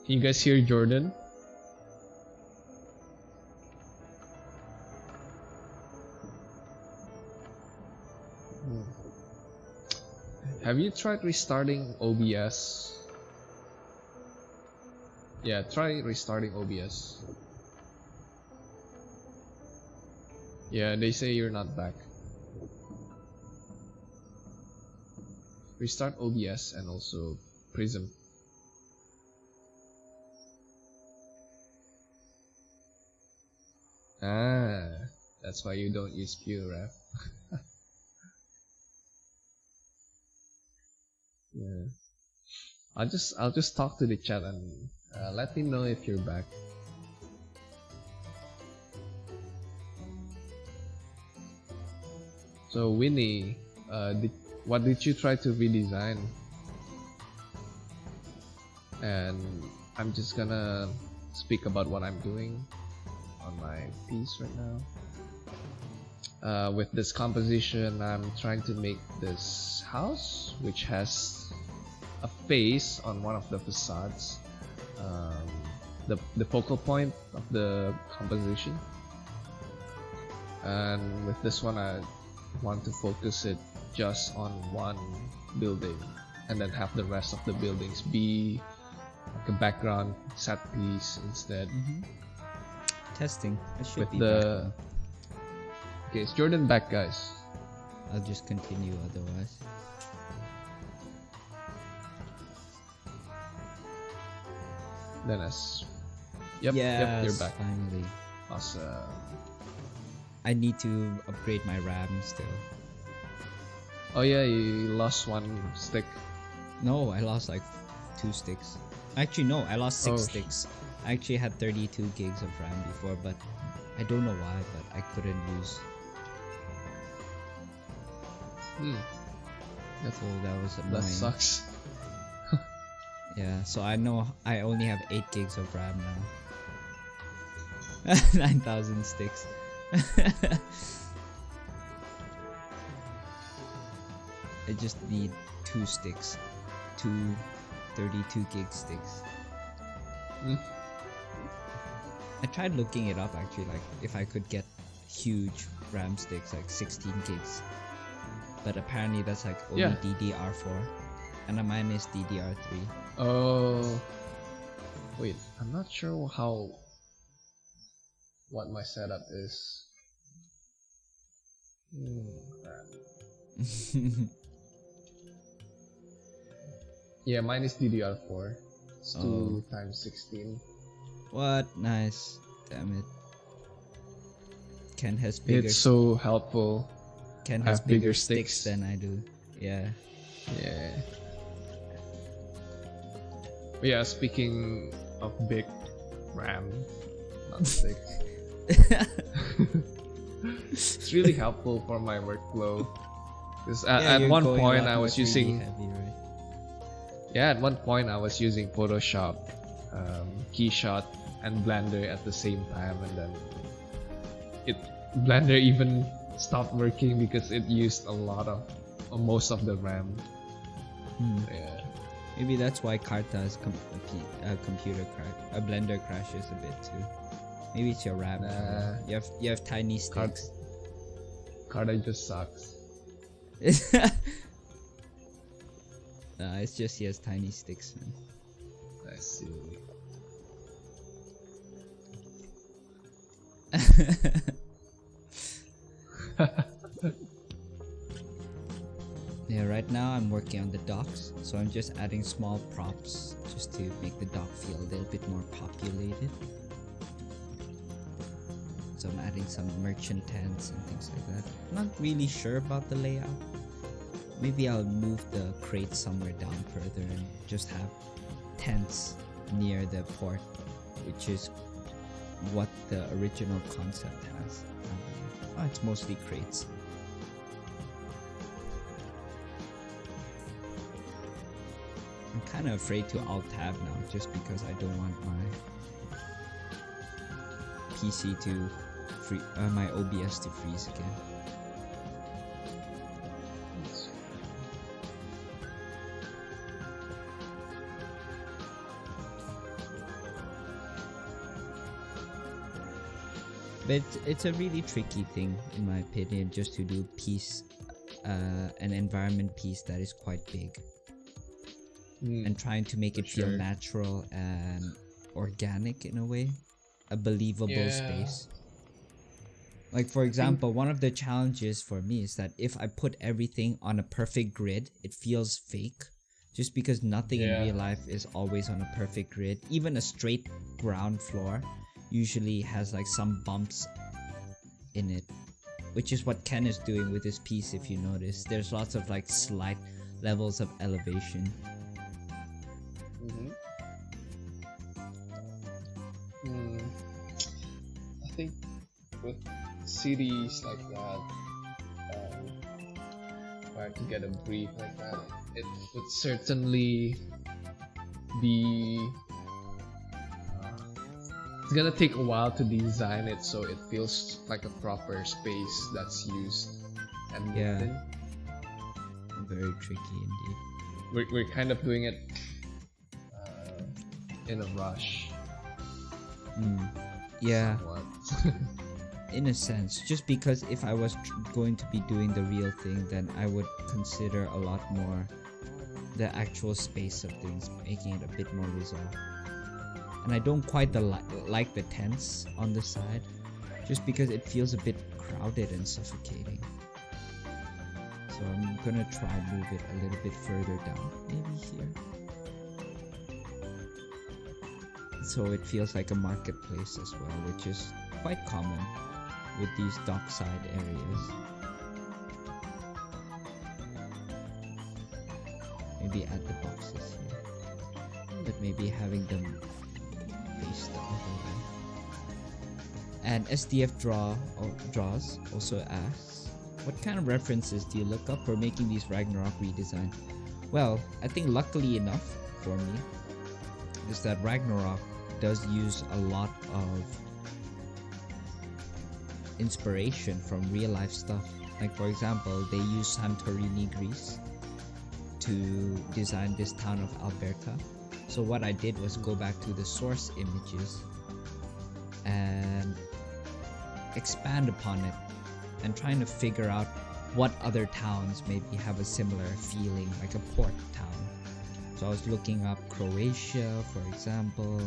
Can you guys hear Jourdan? Have you tried restarting OBS? Yeah, try restarting OBS. Yeah, they say you're not back. Restart OBS and also Prism. That's why you don't use QRF. Yeah, I'll just talk to the chat and let me know if you're back. So Winnie, what did you try to redesign? And I'm just gonna speak about what I'm doing on my piece right now. With this composition, I'm trying to make this house which has a face on one of the facades, the focal point of the composition. And with this one, I want to focus it just on one building and then have the rest of the buildings be like a background set piece instead. Testing. I should With be the back. Okay, is Jourdan back, guys? I'll just continue otherwise. Dennis. Yep, Yes, you're back. finally. Awesome. I need to upgrade my RAM still. Oh yeah, you lost one stick. No, I lost like 2 sticks. Actually, no, I lost 6 Oh, sticks. I actually had 32 gigs of RAM before, but I don't know why, but I couldn't use. So that was annoying. That sucks. Yeah, so I know I only have 8 gigs of RAM now. 9,000 sticks. I just need 2 sticks. 2 32 gig sticks. I tried looking it up actually, like if I could get huge RAM sticks, like 16 gigs. But apparently that's like only Yeah. DDR4, and mine is DDR3. Oh, wait, I'm not sure what my setup is. Crap. Yeah, mine is DDR4. It's 2 times 16. What? Nice. Damn it. Ken has bigger. It's so helpful. Ken I has have bigger bigger sticks sticks. than I do. Yeah. Yeah. But yeah, speaking of big RAM, not stick. It's really helpful for my workflow. Because at you're one going a point lot I was more 3D using heavy, right? at one point I was using Photoshop, Keyshot, and Blender at the same time, and then Blender even stopped working because it used a lot of most of the RAM. Yeah. Maybe that's why Karta's computer Blender crashes a bit too. Maybe it's your RAM. Nah. You have tiny sticks. Carta just sucks. It's just he has tiny sticks, man. I see. Yeah, right now I'm working on the docks, so I'm just adding small props just to make the dock feel a little bit more populated. So I'm adding some merchant tents and things like that. Not really sure about the layout. Maybe I'll move the crate somewhere down further and just have tents near the port, which is what the original concept has. Oh, it's mostly crates. I'm kind of afraid to alt-tab now just because I don't want my PC to my OBS to freeze again. But it's a really tricky thing, in my opinion, just to do an environment piece that is quite big. And trying to make it feel natural and organic in a way. A believable space. Like, for example, one of the challenges for me is that if I put everything on a perfect grid, it feels fake. Just because nothing in real life is always on a perfect grid. Even a straight ground floor usually has like some bumps in it, which is what Ken is doing with his piece. If you notice, there's lots of like slight levels of elevation. I think with cities like that, trying to get a brief like that, it would certainly be it's gonna take a while to design it so it feels like a proper space that's used and lived in. Very tricky indeed. We're kind of doing it in a rush. Yeah, Somewhat. in a sense, just because if I was going to be doing the real thing, then I would consider a lot more the actual space of things, making it a bit more resolved. And I don't quite like the tents on the side, just because it feels a bit crowded and suffocating. So I'm gonna try move it a little bit further down, maybe here. So it feels like a marketplace as well, which is quite common with these dockside areas. Maybe add the boxes here, but maybe having them face the other way. And SDF Draws also asks, what kind of references do you look up for making these Ragnarok redesigns? Well, I think luckily enough for me is that Ragnarok does use a lot of inspiration from real life stuff. Like, for example, they use Santorini, Greece to design this town of Alberta. So what I did was go back to the source images and expand upon it and trying to figure out what other towns maybe have a similar feeling, like a port town. So I was looking up Croatia, for example,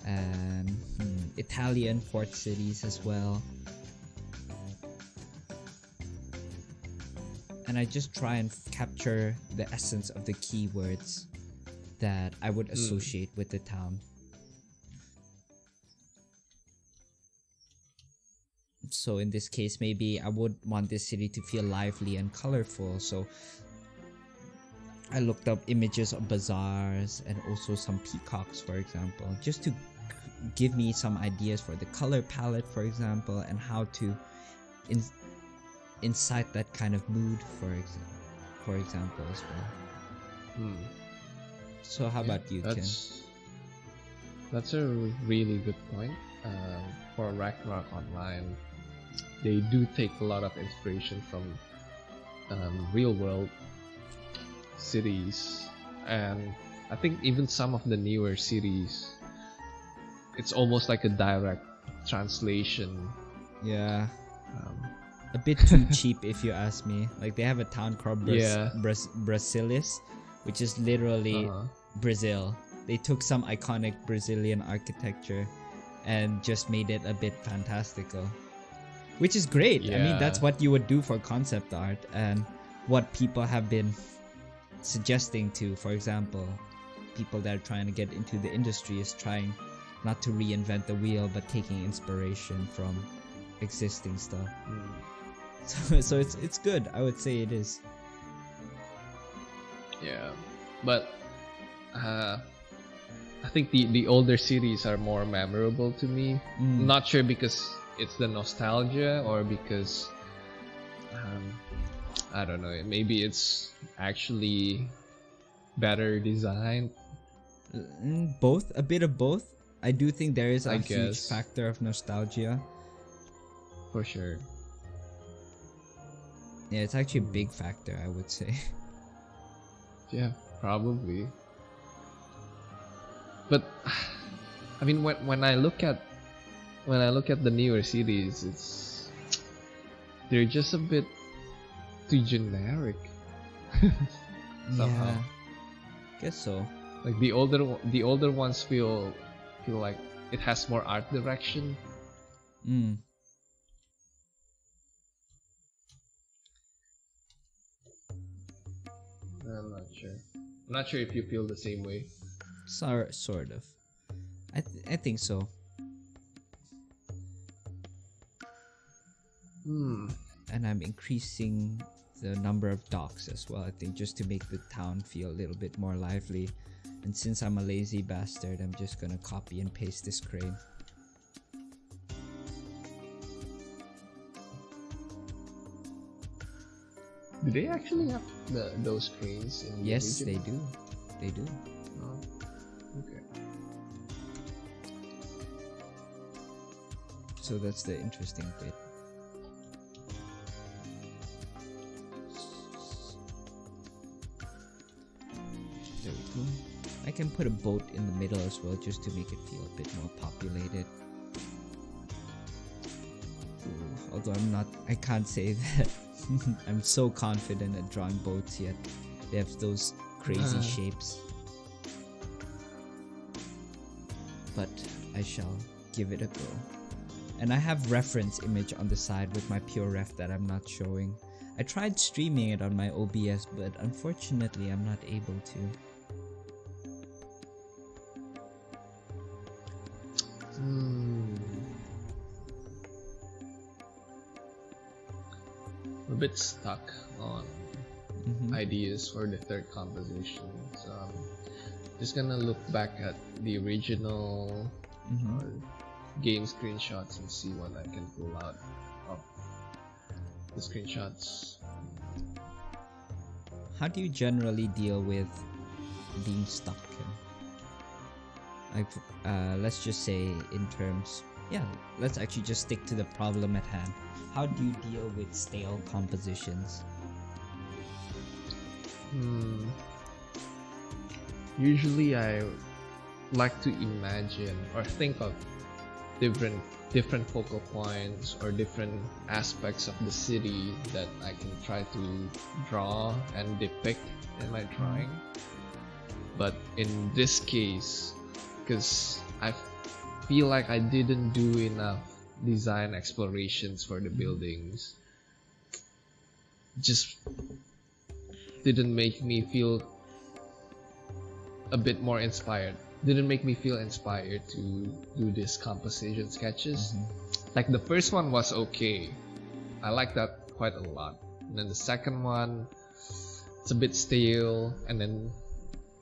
and Italian port cities as well. And I just try and capture the essence of the keywords that I would associate with the town. So in this case, maybe I would want this city to feel lively and colorful. So I looked up images of bazaars and also some peacocks, for example, just to give me some ideas for the color palette, for example, and how to incite that kind of mood, for example, as well. So how about you, Ken? That's a really good point. For Ragnarok Online, they do take a lot of inspiration from real world cities, and I think even some of the newer cities, it's almost like a direct translation. Yeah. A bit too cheap, if you ask me. Like, they have a town called Brasilis, which is literally Brazil. They took some iconic Brazilian architecture and just made it a bit fantastical, which is great. I mean, that's what you would do for concept art, and what people have been suggesting to, for example, people that are trying to get into the industry, is trying not to reinvent the wheel but taking inspiration from existing stuff. So it's good. I would say it is. Yeah, but I think the older cities are more memorable to me. Not sure because it's the nostalgia or because I don't know, maybe it's actually better designed. Both, a bit of both. I do think there is a huge guess. factor of nostalgia. For sure. Yeah, it's actually a big factor, I would say. Yeah, probably. But I mean, when I look at the newer cities, they're just a bit too generic. Somehow. Yeah, guess so. Like the older ones feel like it has more art direction. I'm not sure if you feel the same way. Sort of. I think so. And I'm increasing the number of docks as well, I think, just to make the town feel a little bit more lively. And since I'm a lazy bastard, I'm just gonna copy and paste this crane. Do they actually have those cranes in Yes, the they region? do. They do. Oh, okay. So that's the interesting bit. There we go. I can put a boat in the middle as well, just to make it feel a bit more populated. Ooh, although I can't say that I'm so confident at drawing boats yet. They have those crazy shapes. But I shall give it a go. And I have reference image on the side with my pure ref that I'm not showing. I tried streaming it on my OBS, but unfortunately I'm not able to. A bit stuck on ideas for the third composition, so I'm just gonna look back at the original game screenshots and see what I can pull out of the screenshots. How do you generally deal with being stuck? Like, let's just say in terms, let's actually just stick to the problem at hand. How do you deal with stale compositions? Usually I like to imagine or think of different focal points or different aspects of the city that I can try to draw and depict in my drawing. But in this case, because I feel like I didn't do enough design explorations for the buildings, just didn't make me feel a bit more inspired. Didn't make me feel inspired to do these composition sketches. Like the first one was okay. I like that quite a lot. And then the second one, it's a bit stale. And then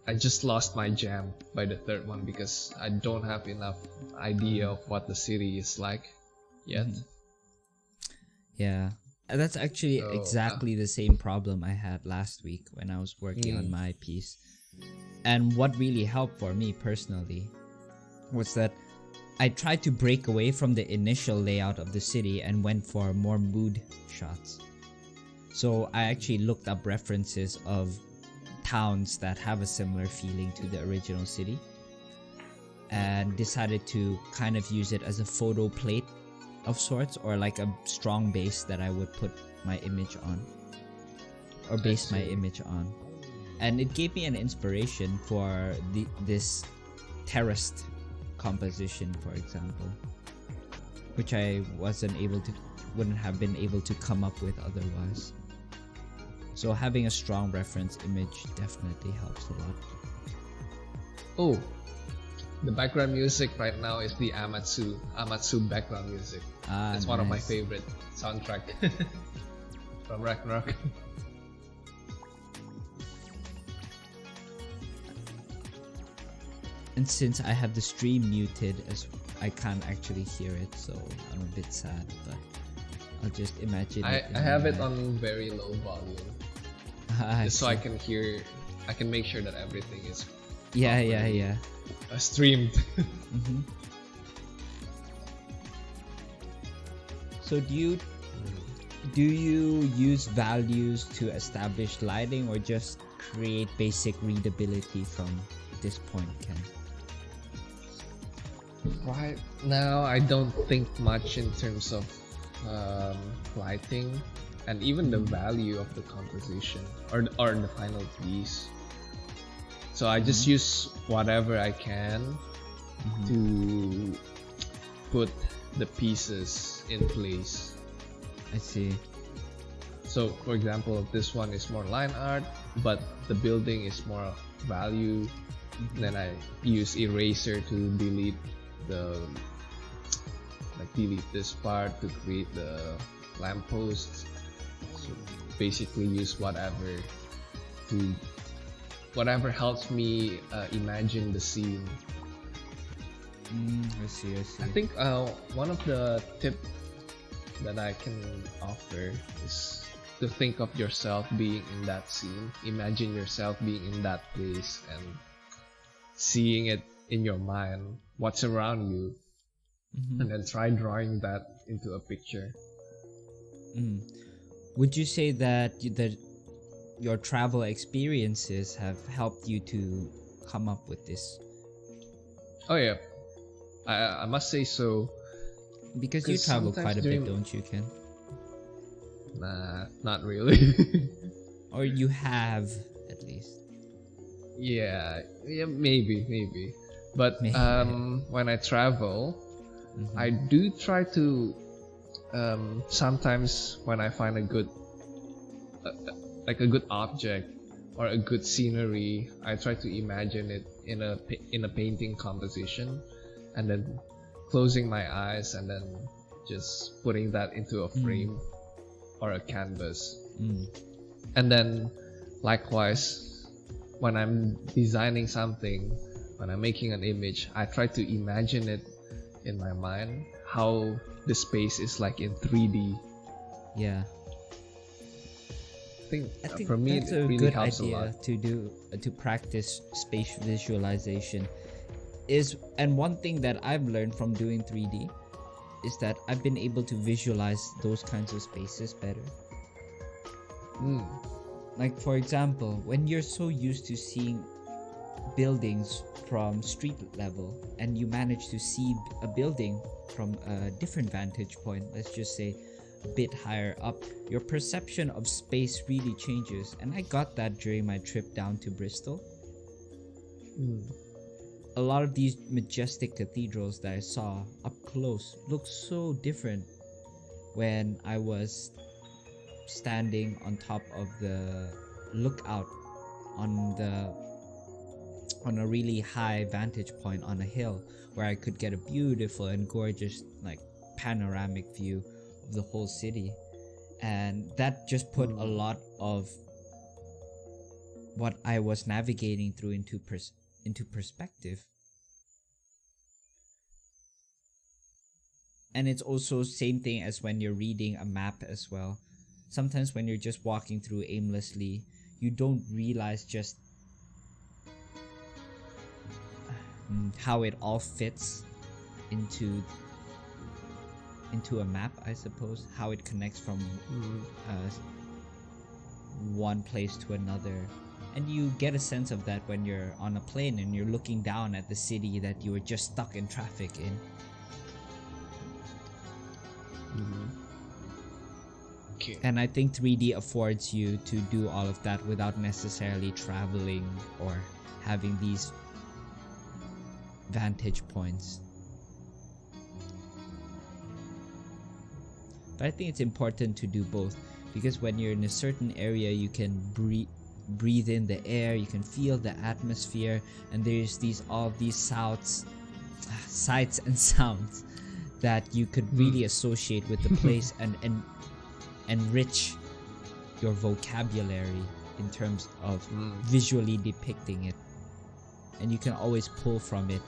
I just lost my jam by the third one because I don't have enough idea of what the city is like yet. Yeah. That's actually exactly the same problem I had last week when I was working on my piece. And what really helped for me personally was that I tried to break away from the initial layout of the city and went for more mood shots. So I actually looked up references of towns that have a similar feeling to the original city and decided to kind of use it as a photo plate of sorts, or like a strong base that I would put my image on or base my image on. And it gave me an inspiration for this terraced composition, for example, which I wouldn't have been able to come up with otherwise. So having a strong reference image definitely helps a lot. Oh, the background music right now is the Amatsu background music. It's one of my favorite soundtrack from Ragnarok. And since I have the stream muted, I can't actually hear it, so I'm a bit sad, but I'll just imagine I have it on very low volume. Just so I can make sure that everything is streamed. So do you use values to establish lighting, or just create basic readability from this point, Ken? Right now, I don't think much in terms of lighting and even the value of the composition or the final piece. So I just use whatever I can to put the pieces in place. I see. So for example, this one is more line art, but the building is more of value. Then I use eraser to delete this part to create the lampposts. So basically use whatever helps me imagine the scene. I see. I think one of the tips that I can offer is to think of yourself being in that scene. Imagine yourself being in that place and seeing it in your mind, what's around you, and then try drawing that into a picture. Would you say that your travel experiences have helped you to come up with this? Oh yeah, I must say so. Because you travel quite a bit, don't you, Ken? Nah, not really. Or you have, at least. Yeah, maybe. But when I travel, I do try to sometimes when I find a good object or a good scenery, I try to imagine it in a painting composition, and then closing my eyes and then just putting that into a frame or a canvas. And then likewise, when I'm designing something, when I'm making an image, I try to imagine it in my mind, how the space is like in 3D. Yeah. I think for me that's it a really good helps idea a lot. to practice spatial visualization. And one thing that I've learned from doing 3D is that I've been able to visualize those kinds of spaces better. Like for example, when you're so used to seeing buildings from street level and you manage to see a building from a different vantage point, let's just say a bit higher up, your perception of space really changes. And I got that during my trip down to Bristol. A lot of these majestic cathedrals that I saw up close looked so different when I was standing on top of the lookout on a really high vantage point on a hill, where I could get a beautiful and gorgeous like panoramic view of the whole city. And that just put a lot of what I was navigating through into perspective. And it's also same thing as when you're reading a map as well. Sometimes when you're just walking through aimlessly, you don't realize just how it all fits into a map, I suppose. How it connects from one place to another. And you get a sense of that when you're on a plane and you're looking down at the city that you were just stuck in traffic in. Okay. And I think 3D affords you to do all of that without necessarily traveling or having these vantage points. But I think it's important to do both, because when you're in a certain area, you can breathe in the air, you can feel the atmosphere, and there's all these sights and sounds that you could really associate with the place and enrich your vocabulary in terms of visually depicting it. And you can always pull from it.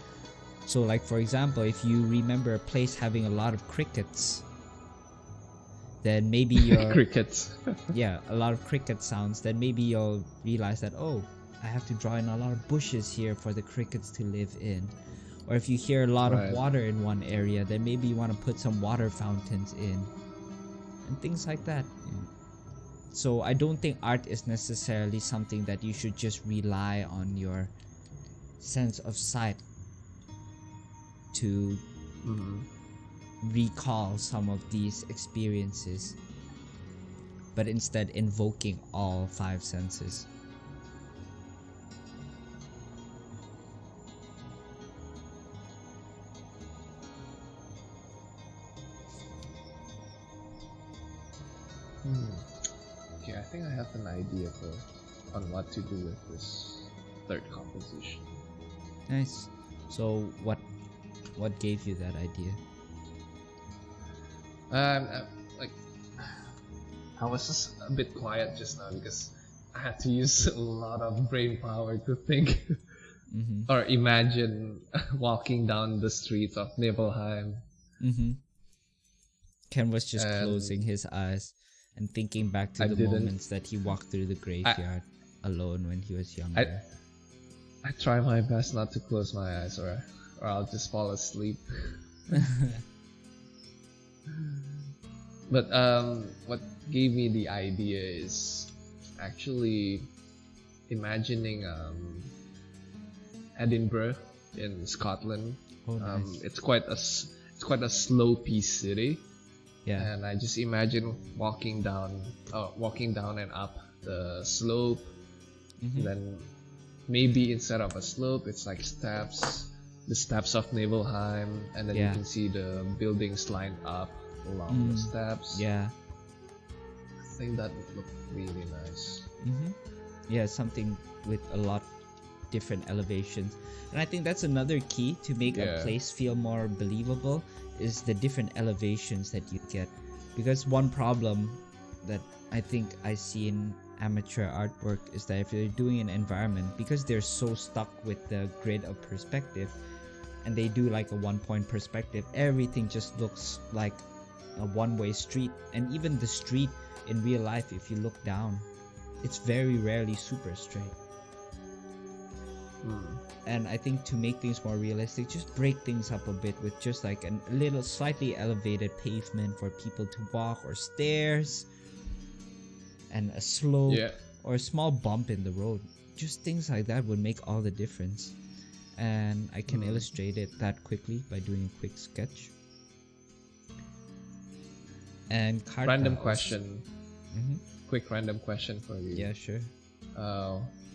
So like for example, if you remember a place having a lot of crickets, then maybe your crickets. Yeah, a lot of cricket sounds, then maybe you'll realize that, oh, I have to draw in a lot of bushes here for the crickets to live in. Or if you hear a lot of water in one area, then maybe you want to put some water fountains in and things like that. So I don't think art is necessarily something that you should just rely on your sense of sight to recall some of these experiences, but instead invoking all 5 senses. Okay, I think I have an idea on what to do with this third composition. Nice. So what gave you that idea? I was just a bit quiet just now because I had to use a lot of brain power to think or imagine walking down the streets of Niflheim. Ken was just closing his eyes and thinking back to the moments that he walked through the graveyard alone when he was younger. I try my best not to close my eyes, or I'll just fall asleep. But what gave me the idea is actually imagining Edinburgh in Scotland. Oh, nice. It's quite a slopey city. Yeah. And I just imagine walking down and up the slope. Then maybe instead of a slope, it's like steps, the steps of Niflheim, and then you can see the buildings lined up along the steps. Yeah. I think that would look really nice. Yeah, something with a lot different elevations. And I think that's another key to make a place feel more believable, is the different elevations that you get. Because one problem that I think I see in amateur artwork is that if you're doing an environment, because they're so stuck with the grid of perspective, and they do like a 1-point perspective, everything just looks like a one-way street. And even the street in real life, if you look down, it's very rarely super straight. And I think to make things more realistic, just break things up a bit with just like a little slightly elevated pavement for people to walk, or stairs, and a slope, or a small bump in the road. Just things like that would make all the difference. And I can illustrate it that quickly by doing a quick sketch. And card Random battles. question. Mhm. Quick random question for you. Yeah, sure.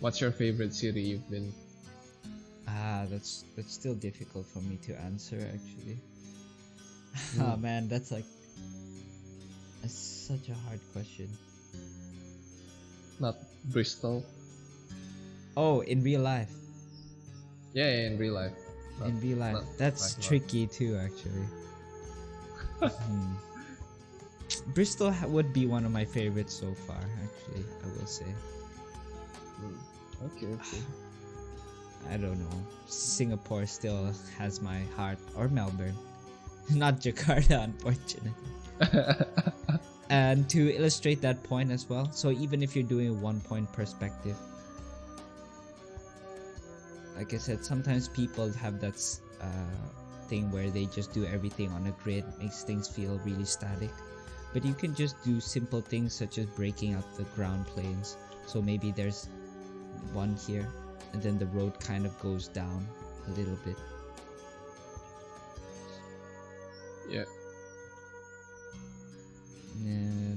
What's your favorite city you've been? That's still difficult for me to answer actually. Oh man, that's such a hard question. Not Bristol. Oh, in real life. Yeah, in real life. In real life, that's Ragnarok. tricky too actually. Bristol would be one of my favorites so far actually, I will say. Okay. I don't know. Singapore still has my heart, or Melbourne. Not Jakarta, unfortunately. And to illustrate that point as well, so even if you're doing a 1 point perspective, like I said, sometimes people have that thing where they just do everything on a grid, makes things feel really static. But you can just do simple things such as breaking out the ground planes. So maybe there's one here, and then the road kind of goes down a little bit. Yeah.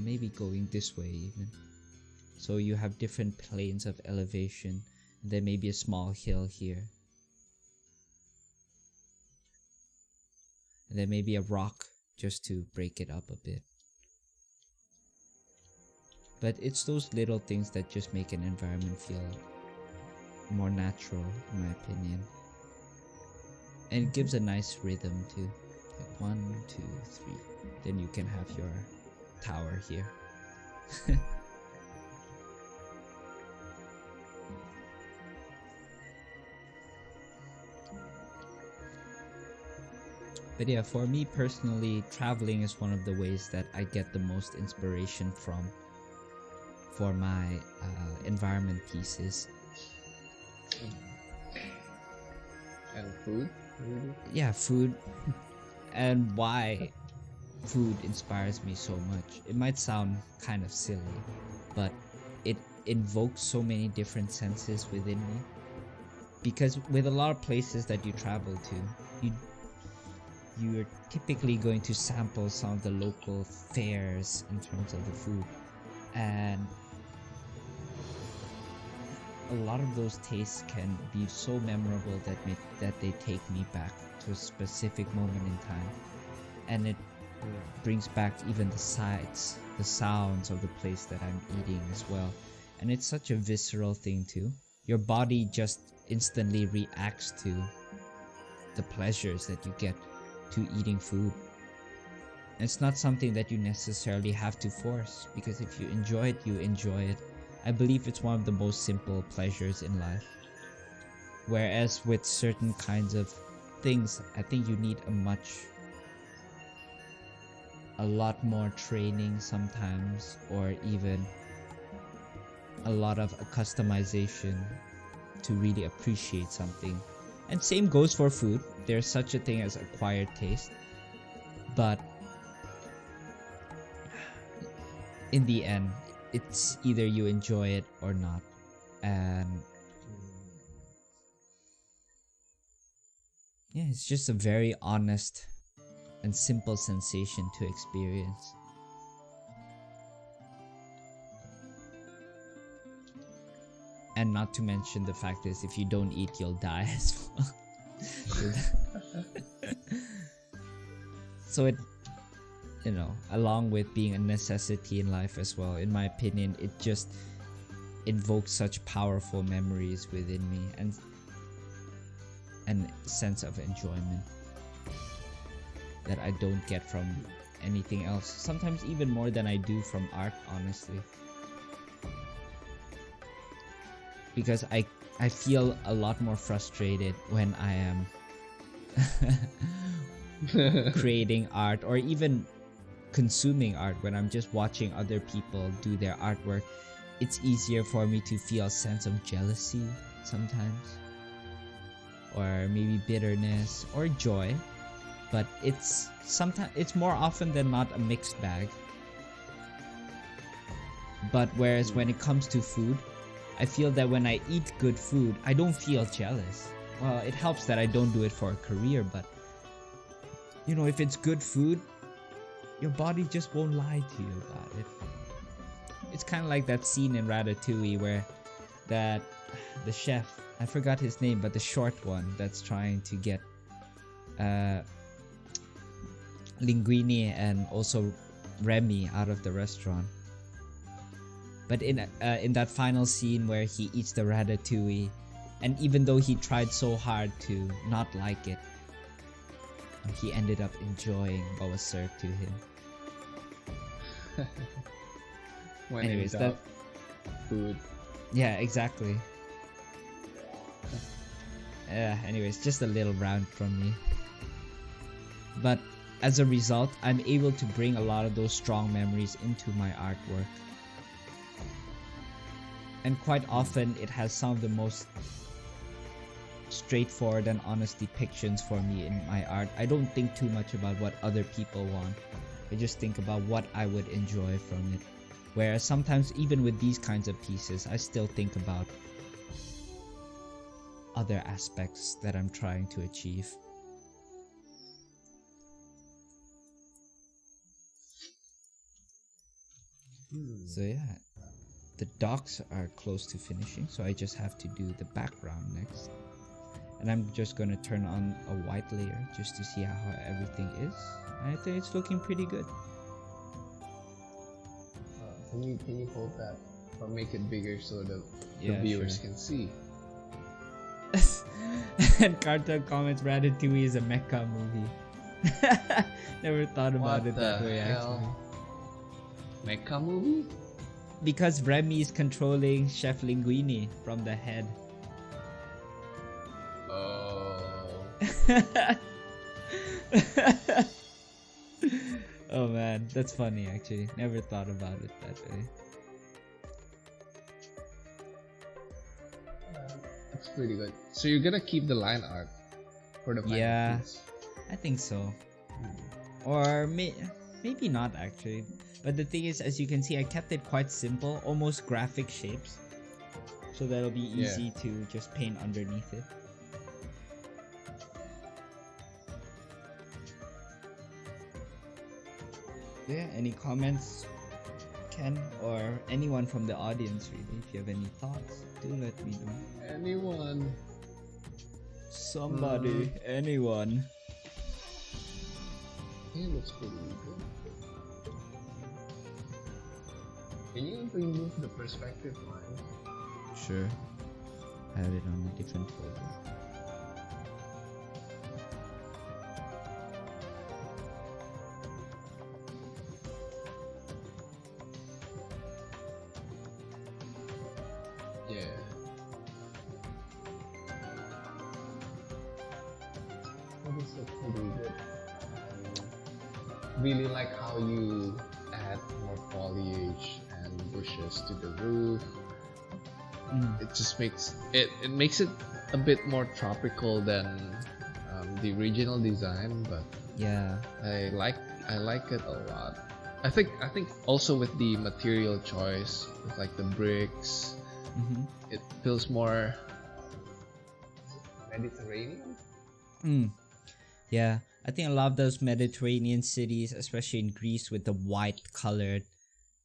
Maybe going this way even. So you have different planes of elevation, and then maybe a small hill here. And then maybe a rock just to break it up a bit. But it's those little things that just make an environment feel more natural, in my opinion. And it gives a nice rhythm too. Like 1, 2, 3. Then you can have your tower here. But yeah, for me personally, traveling is one of the ways that I get the most inspiration from for my environment pieces. And food? Maybe? Yeah, food. And why food inspires me so much. It might sound kind of silly, but it invokes so many different senses within me. Because with a lot of places that you travel to, you're typically going to sample some of the local fares in terms of the food. And a lot of those tastes can be so memorable that they take me back to a specific moment in time. And it brings back even the sights, the sounds of the place that I'm eating as well. And it's such a visceral thing too. Your body just instantly reacts to the pleasures that you get to eating food. And it's not something that you necessarily have to force, because if you enjoy it, you enjoy it. I believe it's one of the most simple pleasures in life. Whereas with certain kinds of things, I think you need a lot more training sometimes, or even a lot of customization to really appreciate something. And same goes for food. There's such a thing as acquired taste, but in the end, it's either you enjoy it or not. And yeah, it's just a very honest and simple sensation to experience. And not to mention the fact is, if you don't eat, you'll die as well. So it, along with being a necessity in life as well, in my opinion, it just invokes such powerful memories within me and a sense of enjoyment that I don't get from anything else. Sometimes even more than I do from art, honestly. Because I feel a lot more frustrated when I am creating art, or even consuming art. When I'm just watching other people do their artwork, it's easier for me to feel a sense of jealousy sometimes, or maybe bitterness or joy. But it's more often than not a mixed bag. But whereas when it comes to food, I feel that when I eat good food, I don't feel jealous. Well, it helps that I don't do it for a career, but if it's good food, your body just won't lie to you about it. It's kind of like that scene in Ratatouille where the chef, I forgot his name, but the short one that's trying to get Linguini and also Remy out of the restaurant. But in that final scene where he eats the ratatouille, and even though he tried so hard to not like it, he ended up enjoying what was served to him. Anyways, that food. Yeah, exactly. Anyways, just a little rant from me. But as a result, I'm able to bring a lot of those strong memories into my artwork. And quite often, it has some of the most straightforward and honest depictions for me in my art. I don't think too much about what other people want. I just think about what I would enjoy from it. Whereas sometimes, even with these kinds of pieces, I still think about other aspects that I'm trying to achieve. So yeah, the docs are close to finishing, so I just have to do the background next. And I'm just gonna turn on a white layer just to see how everything is. And I think it's looking pretty good. Can you hold that or make it bigger so the viewers can see? And Cartel comments Ratatouille is a mecha movie. Never thought about it that way actually. Mecha movie? Because Remy is controlling Chef Linguini from the head. Oh. Oh man, that's funny actually. Never thought about it that way. That's pretty good. So you're gonna keep the line art for the final piece? I think so. Or maybe not actually. But the thing is, as you can see, I kept it quite simple, almost graphic shapes. So that'll be easy to just paint underneath it. Yeah, any comments, Ken, or anyone from the audience really? If you have any thoughts, do let me know. Anyone. Somebody, anyone. It looks pretty good. Can you remove the perspective line? Sure. I have it on a different folder. Yeah. That is pretty good. Really like how you add more foliage and bushes to the roof. It just makes it makes it a bit more tropical than the original design, but yeah, I like it a lot. I think also with the material choice, with like the bricks, it feels more Mediterranean. Yeah, I think I love those Mediterranean cities, especially in Greece, with the white colored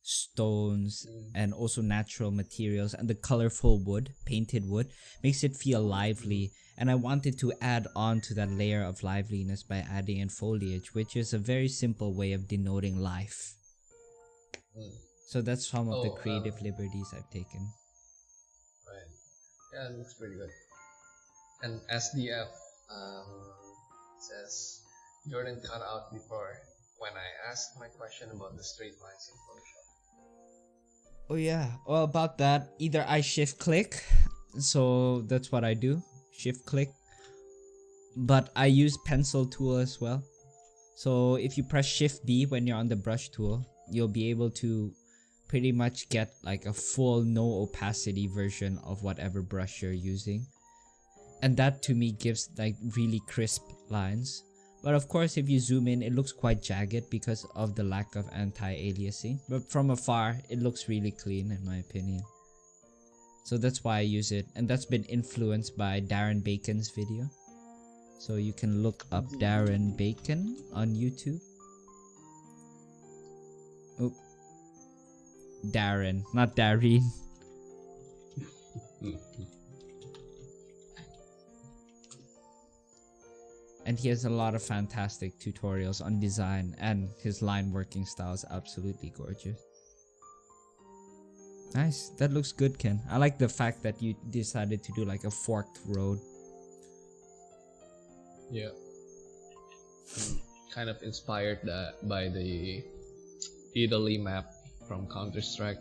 stones and also natural materials, and the colorful wood, painted wood, makes it feel lively. And I wanted to add on to that layer of liveliness by adding in foliage, which is a very simple way of denoting life. So that's some of the creative liberties I've taken. Right. Yeah, it looks pretty good. And SDF says Jourdan cut out before when I asked my question about the straight lines in Photoshop. Oh yeah, well about that, either I shift click, so that's what I do, shift click, but I use pencil tool as well. So if you press shift B when you're on the brush tool, you'll be able to pretty much get like a full no opacity version of whatever brush you're using. And that to me gives like really crisp lines. But of course, if you zoom in, it looks quite jagged because of the lack of anti-aliasing. But from afar, it looks really clean in my opinion. So that's why I use it. And that's been influenced by Darren Bacon's video. So you can look up Darren Bacon on YouTube. Oh, Darren, not Darren. And he has a lot of fantastic tutorials on design, and his line working style is absolutely gorgeous. Nice, that looks good, Ken. I like the fact that you decided to do like a forked road. Yeah. Kind of inspired by the Italy map from Counter-Strike.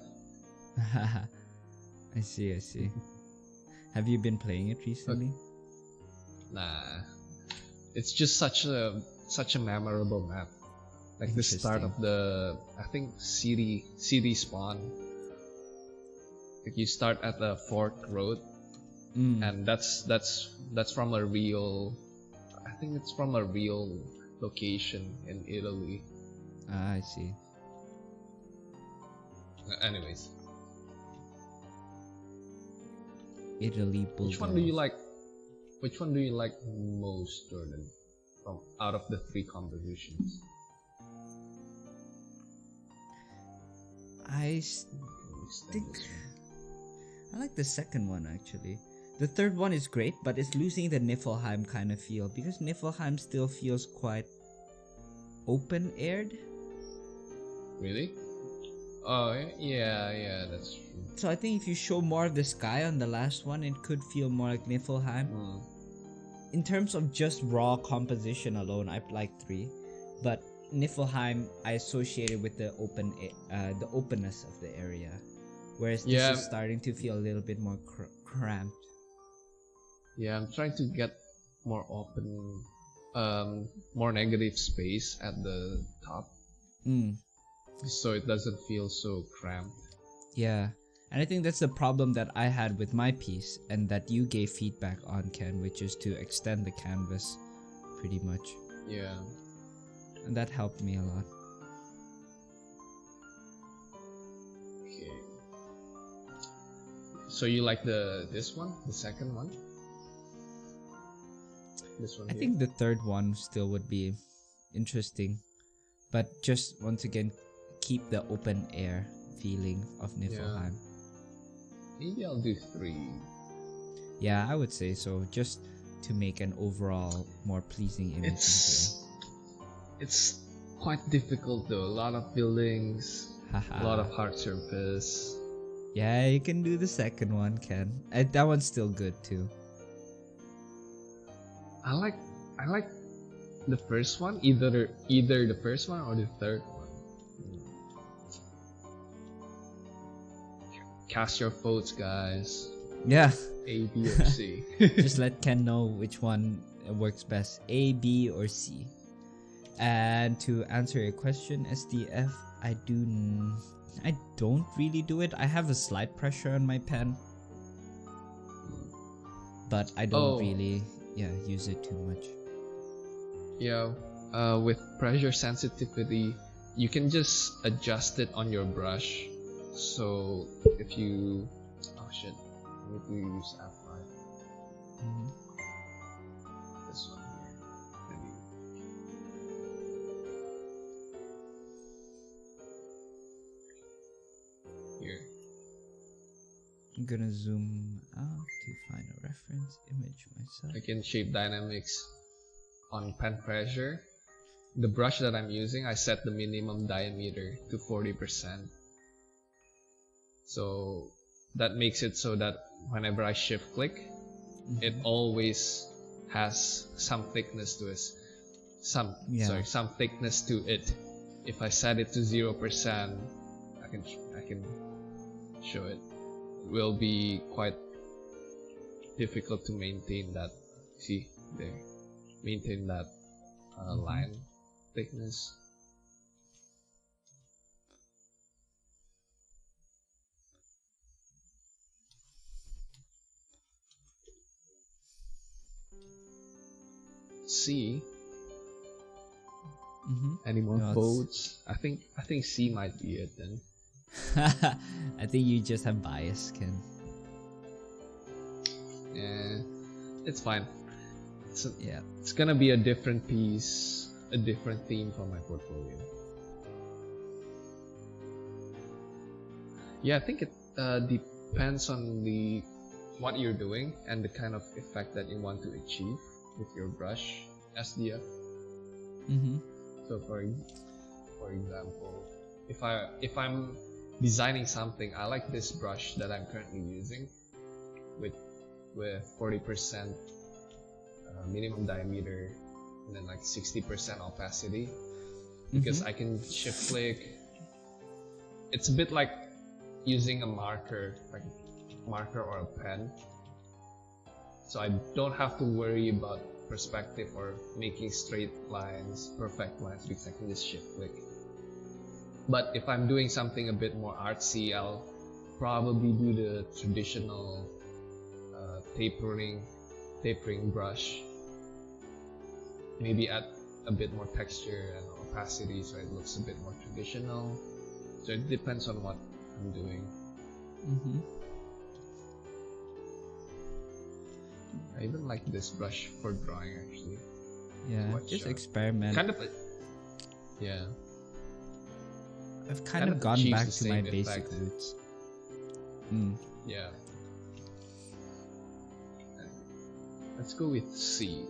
I see. Have you been playing it recently? Nah. It's just such a memorable map. Like the start of the, I think, city spawn. Like you start at the forked road, and that's from a real, I think it's from a real location in Italy. I see. Anyways, Italy Bulldog. which one do you like? Which one do you like most, Jourdan, from out of the 3 compositions? I think I like the second one actually. The third one is great, but it's losing the Niflheim kind of feel, because Niflheim still feels quite open-aired. Really? Oh, yeah, that's true. So I think if you show more of the sky on the last one, it could feel more like Niflheim. In terms of just raw composition alone, I like 3, but Niflheim I associated with the openness of the area, whereas this is starting to feel a little bit more cramped. Yeah, I'm trying to get more open, more negative space at the top, so it doesn't feel so cramped. Yeah, and I think that's the problem that I had with my piece, and that you gave feedback on, Ken, which is to extend the canvas pretty much. Yeah. And that helped me a lot. Okay. So you like this one, the second one? This one I here? think the third one still would be interesting, but just once again keep the open air feeling of Niflheim. Maybe I'll do 3. Yeah, I would say so, just to make an overall more pleasing image. It's quite difficult though. A lot of buildings, a lot of hard surface. Yeah, you can do the second one, Ken. That one's still good too. I like the first one, either the first one or the third one. Cast your votes, guys. Yeah. A, B, or C. Just let Ken know which one works best, A, B, or C. And to answer your question, SDF, I don't really do it. I have a slight pressure on my pen, but I don't really use it too much. Yeah, with pressure sensitivity, you can just adjust it on your brush. So if you, I need to use F5. This one here, maybe. Here. I'm gonna zoom out to find a reference image myself. I can shape dynamics on pen pressure. The brush that I'm using, I set the minimum diameter to 40%. So that makes it so that whenever I shift click, it always has some thickness to it. Some thickness to it. If I set it to 0%, I can show it. It will be quite difficult to maintain that. See there, maintain that line thickness. C. Any more votes? I think C might be it then. I think you just have bias, Ken. Yeah, it's fine. It's gonna be a different piece, a different theme for my portfolio. Yeah, I think it depends on what you're doing and the kind of effect that you want to achieve with your brush SDF. Mm-hmm. So for example, if I'm designing something, I like this brush that I'm currently using with 40% minimum diameter and then like 60% opacity, because I can shift click. It's a bit like using a marker, like marker or a pen, so I don't have to worry about perspective or making straight lines, perfect lines, because I can just shift click. But if I'm doing something a bit more artsy, I'll probably do the traditional tapering brush, maybe add a bit more texture and opacity so it looks a bit more traditional. So it depends on what I'm doing. I even like this brush for drawing actually. Yeah, just experiment. Kind of yeah. I've kind of gone back to my basic effect. roots. Yeah. Let's go with C.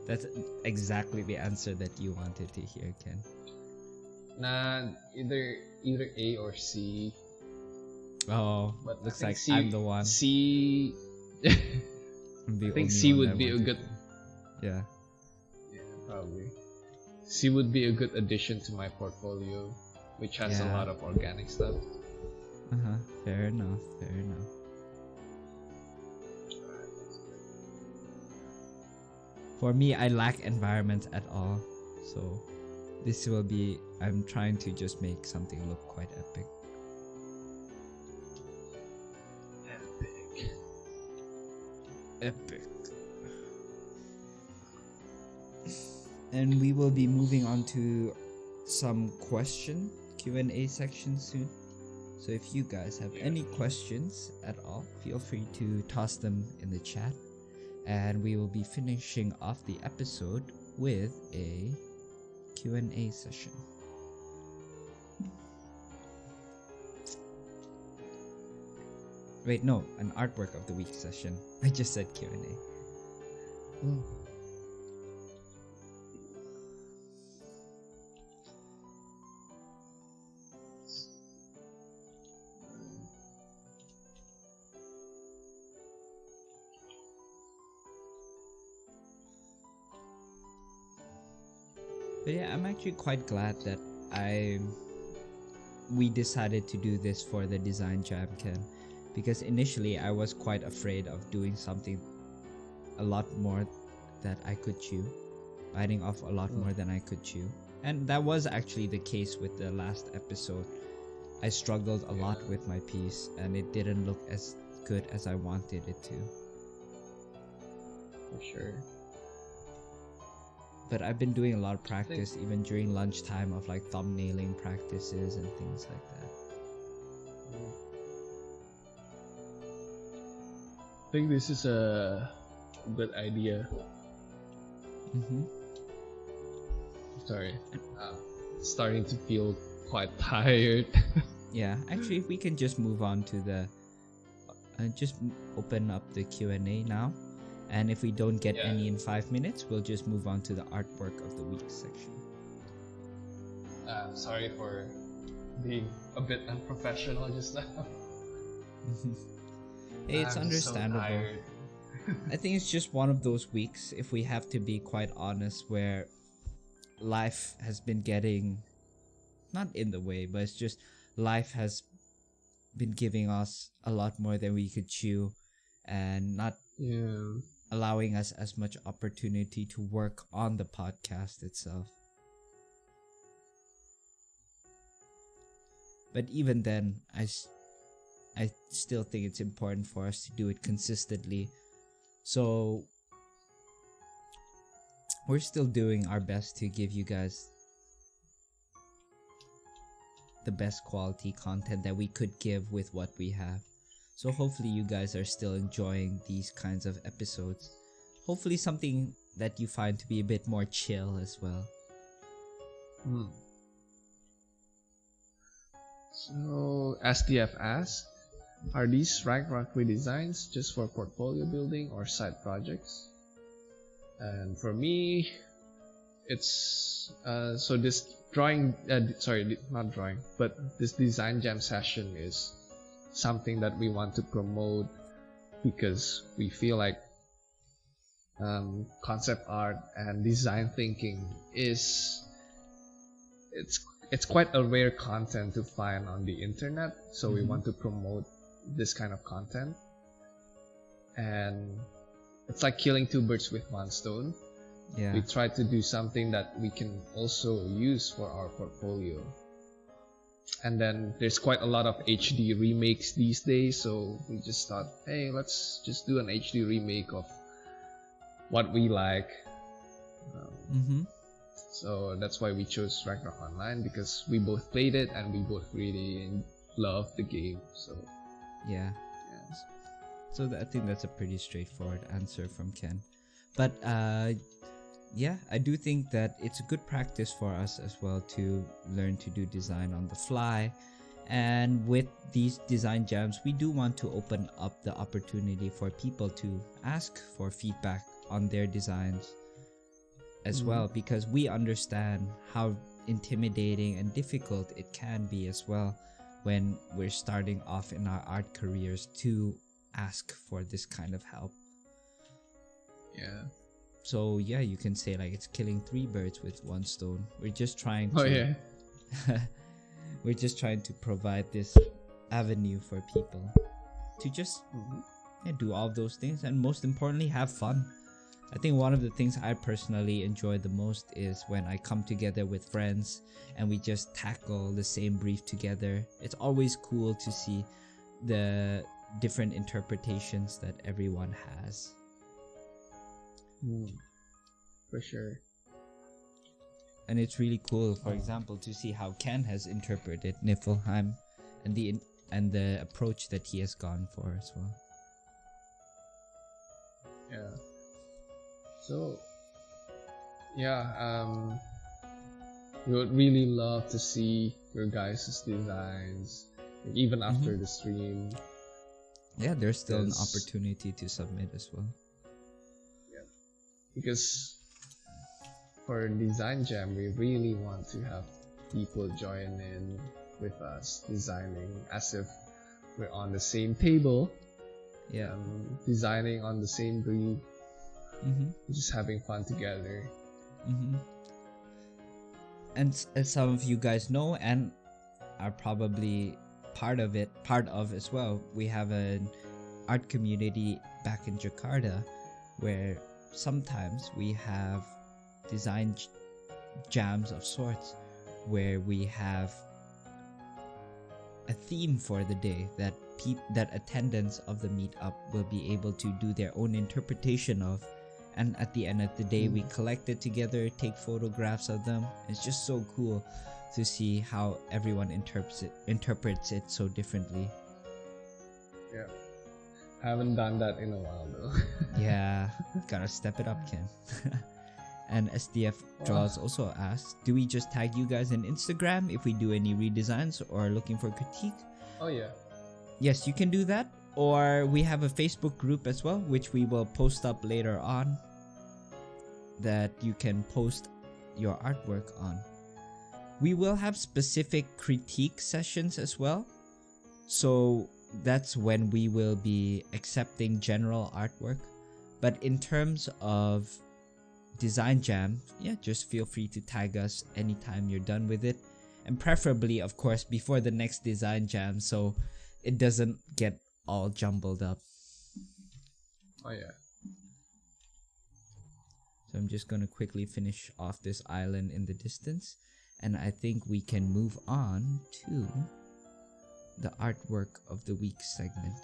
That's exactly the answer that you wanted to hear, Ken. Nah, either A or C. Oh, But looks I like think I'm the one. C. I'm the I think only C one would that be a wanted good. to. Yeah. Yeah, probably. C would be a good addition to my portfolio, which has a Yeah. lot of organic stuff. Fair enough. Fair enough. For me, I lack environments at all, so this will be. I'm trying to just make something look quite epic. Epic. And we will be moving on to some Q&A section soon. So if you guys have any questions at all, feel free to toss them in the chat. And we will be finishing off the episode with a Q&A session. Wait, no, an artwork of the week session. I just said Q&A. But yeah, I'm actually quite glad that we decided to do this for the design jam, Ken, because initially I was quite afraid of doing something a lot more that I could chew, biting off a lot more than I could chew. And that was actually the case with the last episode. I struggled a lot with my piece and it didn't look as good as I wanted it to. For sure. But I've been doing a lot of practice even during lunchtime of like thumbnailing practices and things like that. I think this is a good idea. Sorry. Starting to feel quite tired. Yeah, actually if we can just move on to the just open up the Q&A now, and if we don't get any in 5 minutes, we'll just move on to the artwork of the week section. Sorry for being a bit unprofessional just now. Hey, it's understandable. So tired. I think it's just one of those weeks, if we have to be quite honest, where life has been getting, not in the way, but it's just life has been giving us a lot more than we could chew, and not allowing us as much opportunity to work on the podcast itself. But even then, I still think it's important for us to do it consistently. So we're still doing our best to give you guys the best quality content that we could give with what we have. So hopefully you guys are still enjoying these kinds of episodes. Hopefully something that you find to be a bit more chill as well. So SDF asks, are these Ragnarok redesigns just for portfolio building or side projects? And for me, it's so this drawing, not drawing, but this design jam session is something that we want to promote because we feel like concept art and design thinking is it's quite a rare content to find on the internet, so we want to promote this kind of content, and it's like killing two birds with one stone. We try to do something that we can also use for our portfolio. And then there's quite a lot of HD remakes these days, so we just thought, hey, let's just do an HD remake of what we like. So that's why we chose Ragnarok Online, because we both played it and we both really love the game. So so I think that's a pretty straightforward answer from Ken. But I do think that it's a good practice for us as well to learn to do design on the fly. And with these design jams, we do want to open up the opportunity for people to ask for feedback on their designs as well, because we understand how intimidating and difficult it can be as well when we're starting off in our art careers to ask for this kind of help. So you can say like it's killing three birds with one stone. We're just trying to we're just trying to provide this avenue for people to just do all those things, and most importantly have fun. I think one of the things I personally enjoy the most is when I come together with friends and we just tackle the same brief together. It's always cool to see the different interpretations that everyone has. For sure. And it's really cool, for example, to see how Ken has interpreted Niflheim and the approach that he has gone for as well. So we would really love to see your guys' designs, even after the stream. There's still an opportunity to submit as well. Because for Design Jam, we really want to have people join in with us designing as if we're on the same table, designing on the same brief, just having fun together. And as some of you guys know and are probably part of as well, we have an art community back in Jakarta where sometimes we have design jams of sorts where we have a theme for the day that attendants of the meetup will be able to do their own interpretation of, and at the end of the day we collect it together, take photographs of them. It's just so cool to see how everyone interprets it so differently. I haven't done that in a while though. Gotta step it up, Ken. And SDF Draws also asks, do we just tag you guys on Instagram if we do any redesigns or are looking for critique? Yes, you can do that. Or we have a Facebook group as well, which we will post up later on, that you can post your artwork on. We will have specific critique sessions as well. So that's when we will be accepting general artwork. But in terms of Design Jam, just feel free to tag us anytime you're done with it. And preferably, of course, before the next Design Jam, so it doesn't get all jumbled up. So I'm just going to quickly finish off this island in the distance, and I think we can move on to the artwork of the week segment.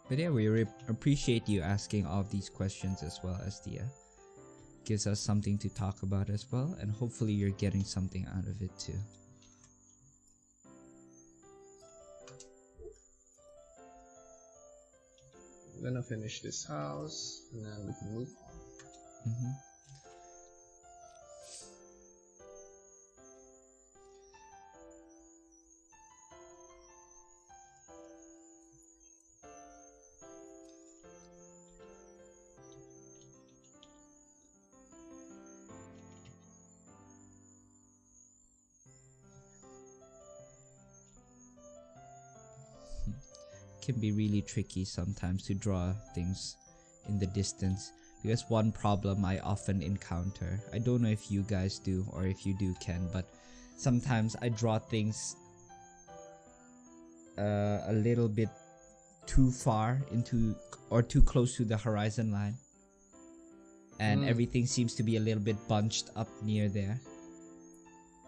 But we appreciate you asking all of these questions as well, Astia. Gives us something to talk about as well, and hopefully you're getting something out of it too. I'm gonna finish this house and then we can move on. can be really tricky sometimes to draw things in the distance, because one problem I often encounter, I don't know if you guys do or if you do, Ken, but sometimes I draw things a little bit too far into or too close to the horizon line, and everything seems to be a little bit bunched up near there.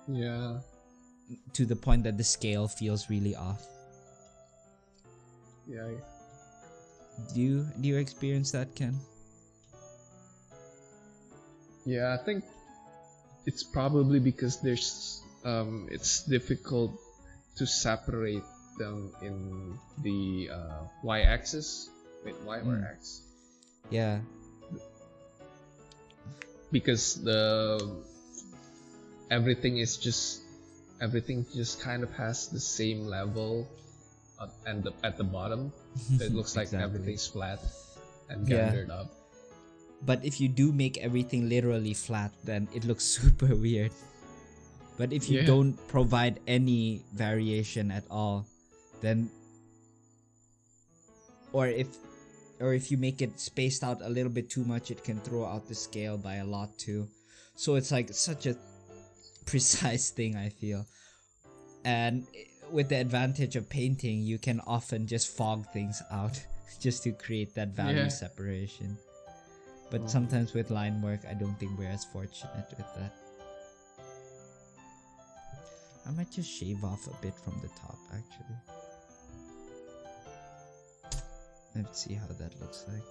Yeah. To the point that the scale feels really off. Yeah. Do you experience that, Ken? Yeah, I think it's probably because there's it's difficult to separate them in the y-axis. Wait, y or x? Yeah. Because everything just kind of has the same level at the bottom. So it looks like Exactly. everything's flat and Yeah. gathered up. But if you do make everything literally flat, then it looks super weird. But if you Yeah. don't provide any variation at all, then or if you make it spaced out a little bit too much, it can throw out the scale by a lot too. So it's like such a precise thing, I feel. And with the advantage of painting, you can often just fog things out just to create that value Yeah. separation. But sometimes with line work, I don't think we're as fortunate with that. I might just shave off a bit from the top, actually. Let's see how that looks like.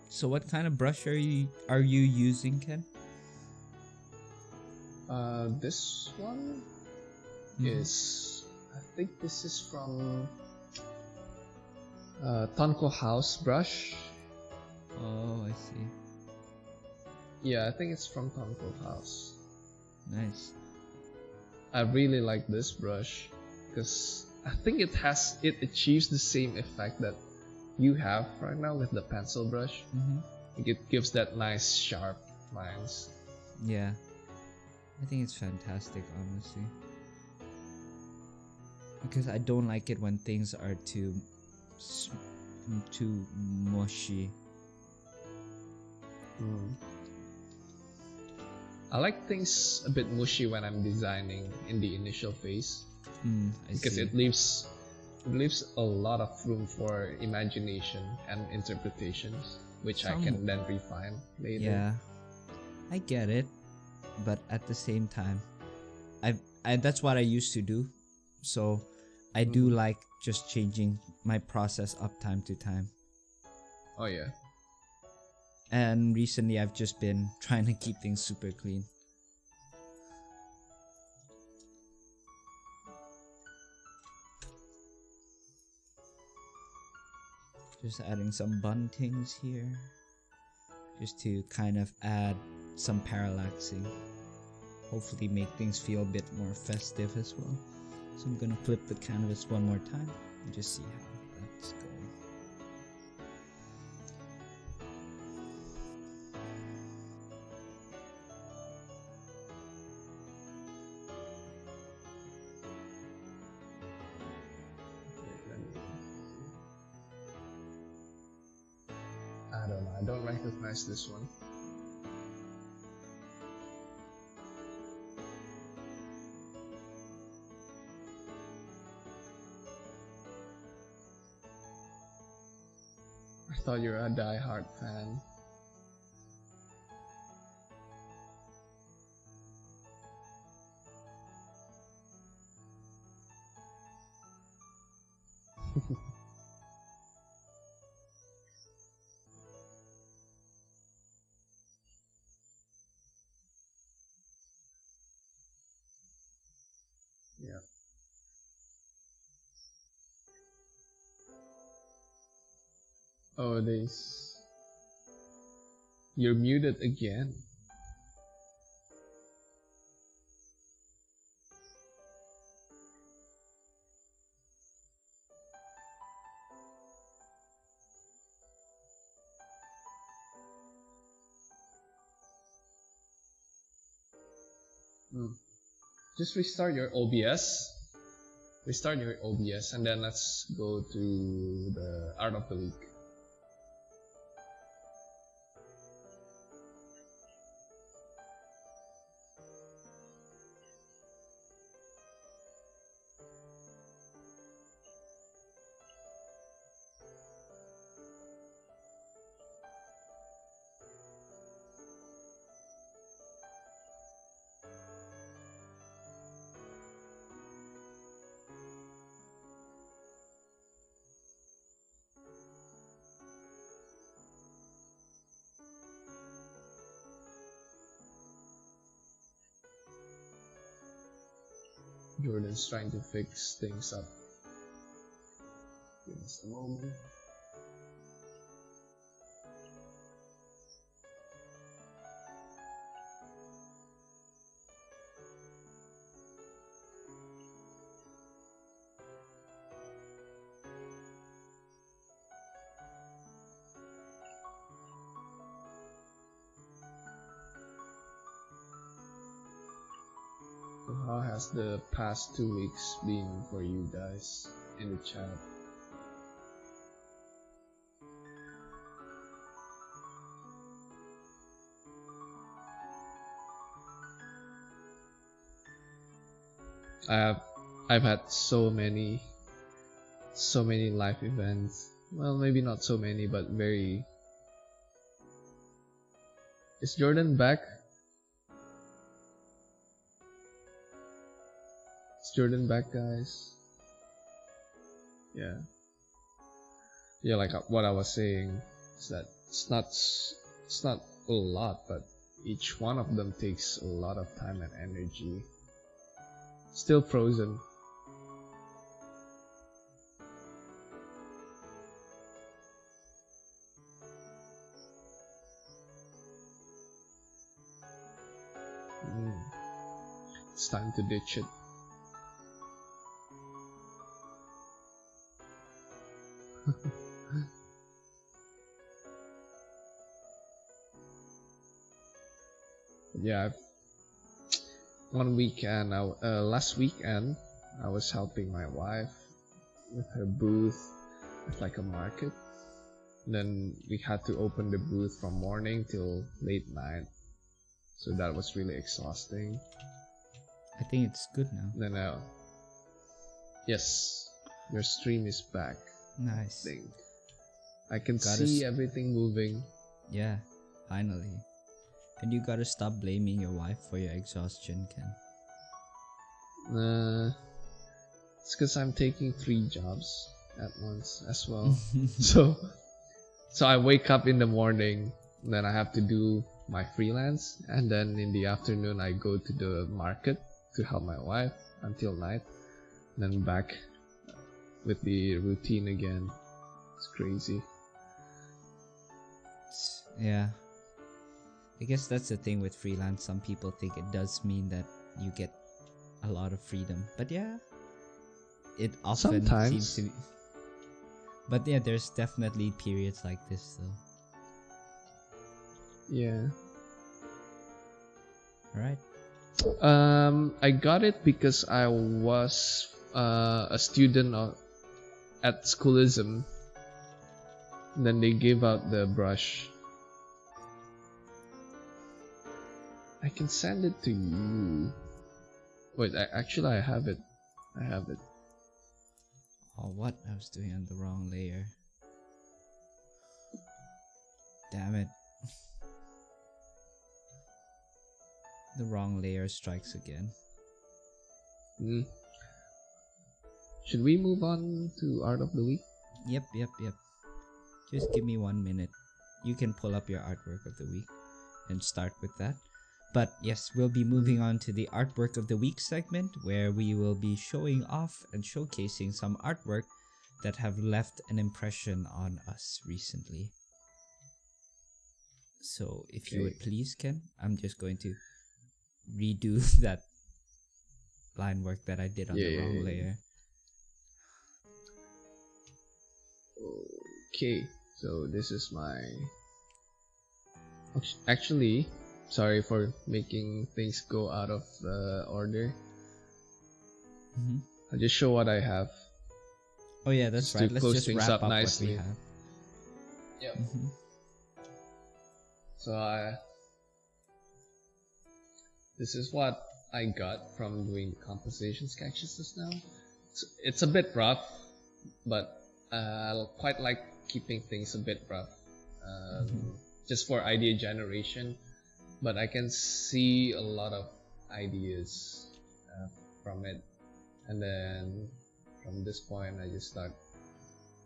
So what kind of brush are you using, Ken? This one is, I think this is from Tonko House brush. Oh, I see. Yeah, I think it's from Tonko House. Nice. I really like this brush because I think it achieves the same effect that you have right now with the pencil brush. It gives that nice sharp lines. Yeah. I think it's fantastic, honestly. Because I don't like it when things are too mushy. I like things a bit mushy when I'm designing in the initial phase because see. it leaves a lot of room for imagination and interpretations, which I can then refine later. Yeah, I get it, but at the same time, that's what I used to do. So I do like just changing my process up time to time. Oh yeah. And recently I've just been trying to keep things super clean. Just adding some buntings here, just to kind of add some parallaxing. Hopefully make things feel a bit more festive as well. So I'm gonna flip the canvas one more time and just see how that's going. I don't know. I don't recognize this one. I thought you were a die-hard fan. Yeah. Oh, this. You're muted again. Just restart your OBS. Restart your OBS and then let's go to the art of the week. Jourdan's trying to fix things up. Give us a moment. So how has the past 2 weeks been for you guys in the chat? I've had so many life events. Well, maybe not so many, but very. Is Jourdan back? Is Jourdan back, guys? Yeah. Yeah, like what I was saying is that it's not a lot, but each one of them takes a lot of time and energy. Still frozen. It's time to ditch it. Yeah, one weekend, last weekend, I was helping my wife with her booth at like a market. And then we had to open the booth from morning till late night, so that was really exhausting. I think it's good now. Then yes, your stream is back. Nice. I can see everything moving. Yeah, finally. And you gotta stop blaming your wife for your exhaustion, Ken. It's because I'm taking 3 jobs at once as well. so I wake up in the morning, then I have to do my freelance, and then in the afternoon I go to the market to help my wife until night, then back with the routine again. It's crazy. Yeah. I guess that's the thing with freelance. Some people think it does mean that you get a lot of freedom. But yeah, it often seems to be. But yeah, there's definitely periods like this though. Yeah. Alright. I got it because I was a student at Schoolism. Then they gave out the brush. I can send it to you. Wait, actually I have it. Oh, what? I was doing on the wrong layer. Damn it. The wrong layer strikes again. Should we move on to Art of the Week? Yep. Just give me 1 minute. You can pull up your artwork of the week and start with that. But yes, we'll be moving on to the Artwork of the Week segment, where we will be showing off and showcasing some artwork that have left an impression on us recently. So if you would please, Ken, I'm just going to redo that line work that I did on the wrong layer. Okay, so this is my... Actually, sorry for making things go out of order. I'll just show what I have. Oh yeah, that's Just right. to Let's close just things wrap up up nicely. what we have. Yep. So this is what I got from doing composition sketches just now. It's a bit rough, but I quite like keeping things a bit rough, just for idea generation. But I can see a lot of ideas from it, and then from this point I just start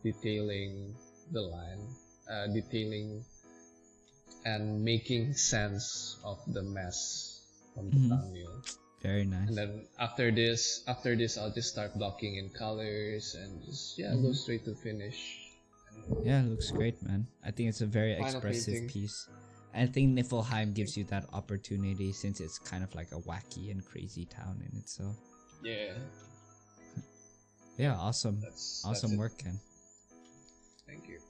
detailing the line, detailing and making sense of the mess from the thumbnail. Very nice. And then after this I'll just start blocking in colors and just go straight to finish. Yeah, it looks great, man. I think it's a very Final expressive painting. piece. I think Niflheim gives you that opportunity since it's kind of like a wacky and crazy town in itself. Yeah. Yeah, awesome. That's Awesome it. work, Ken. Thank you.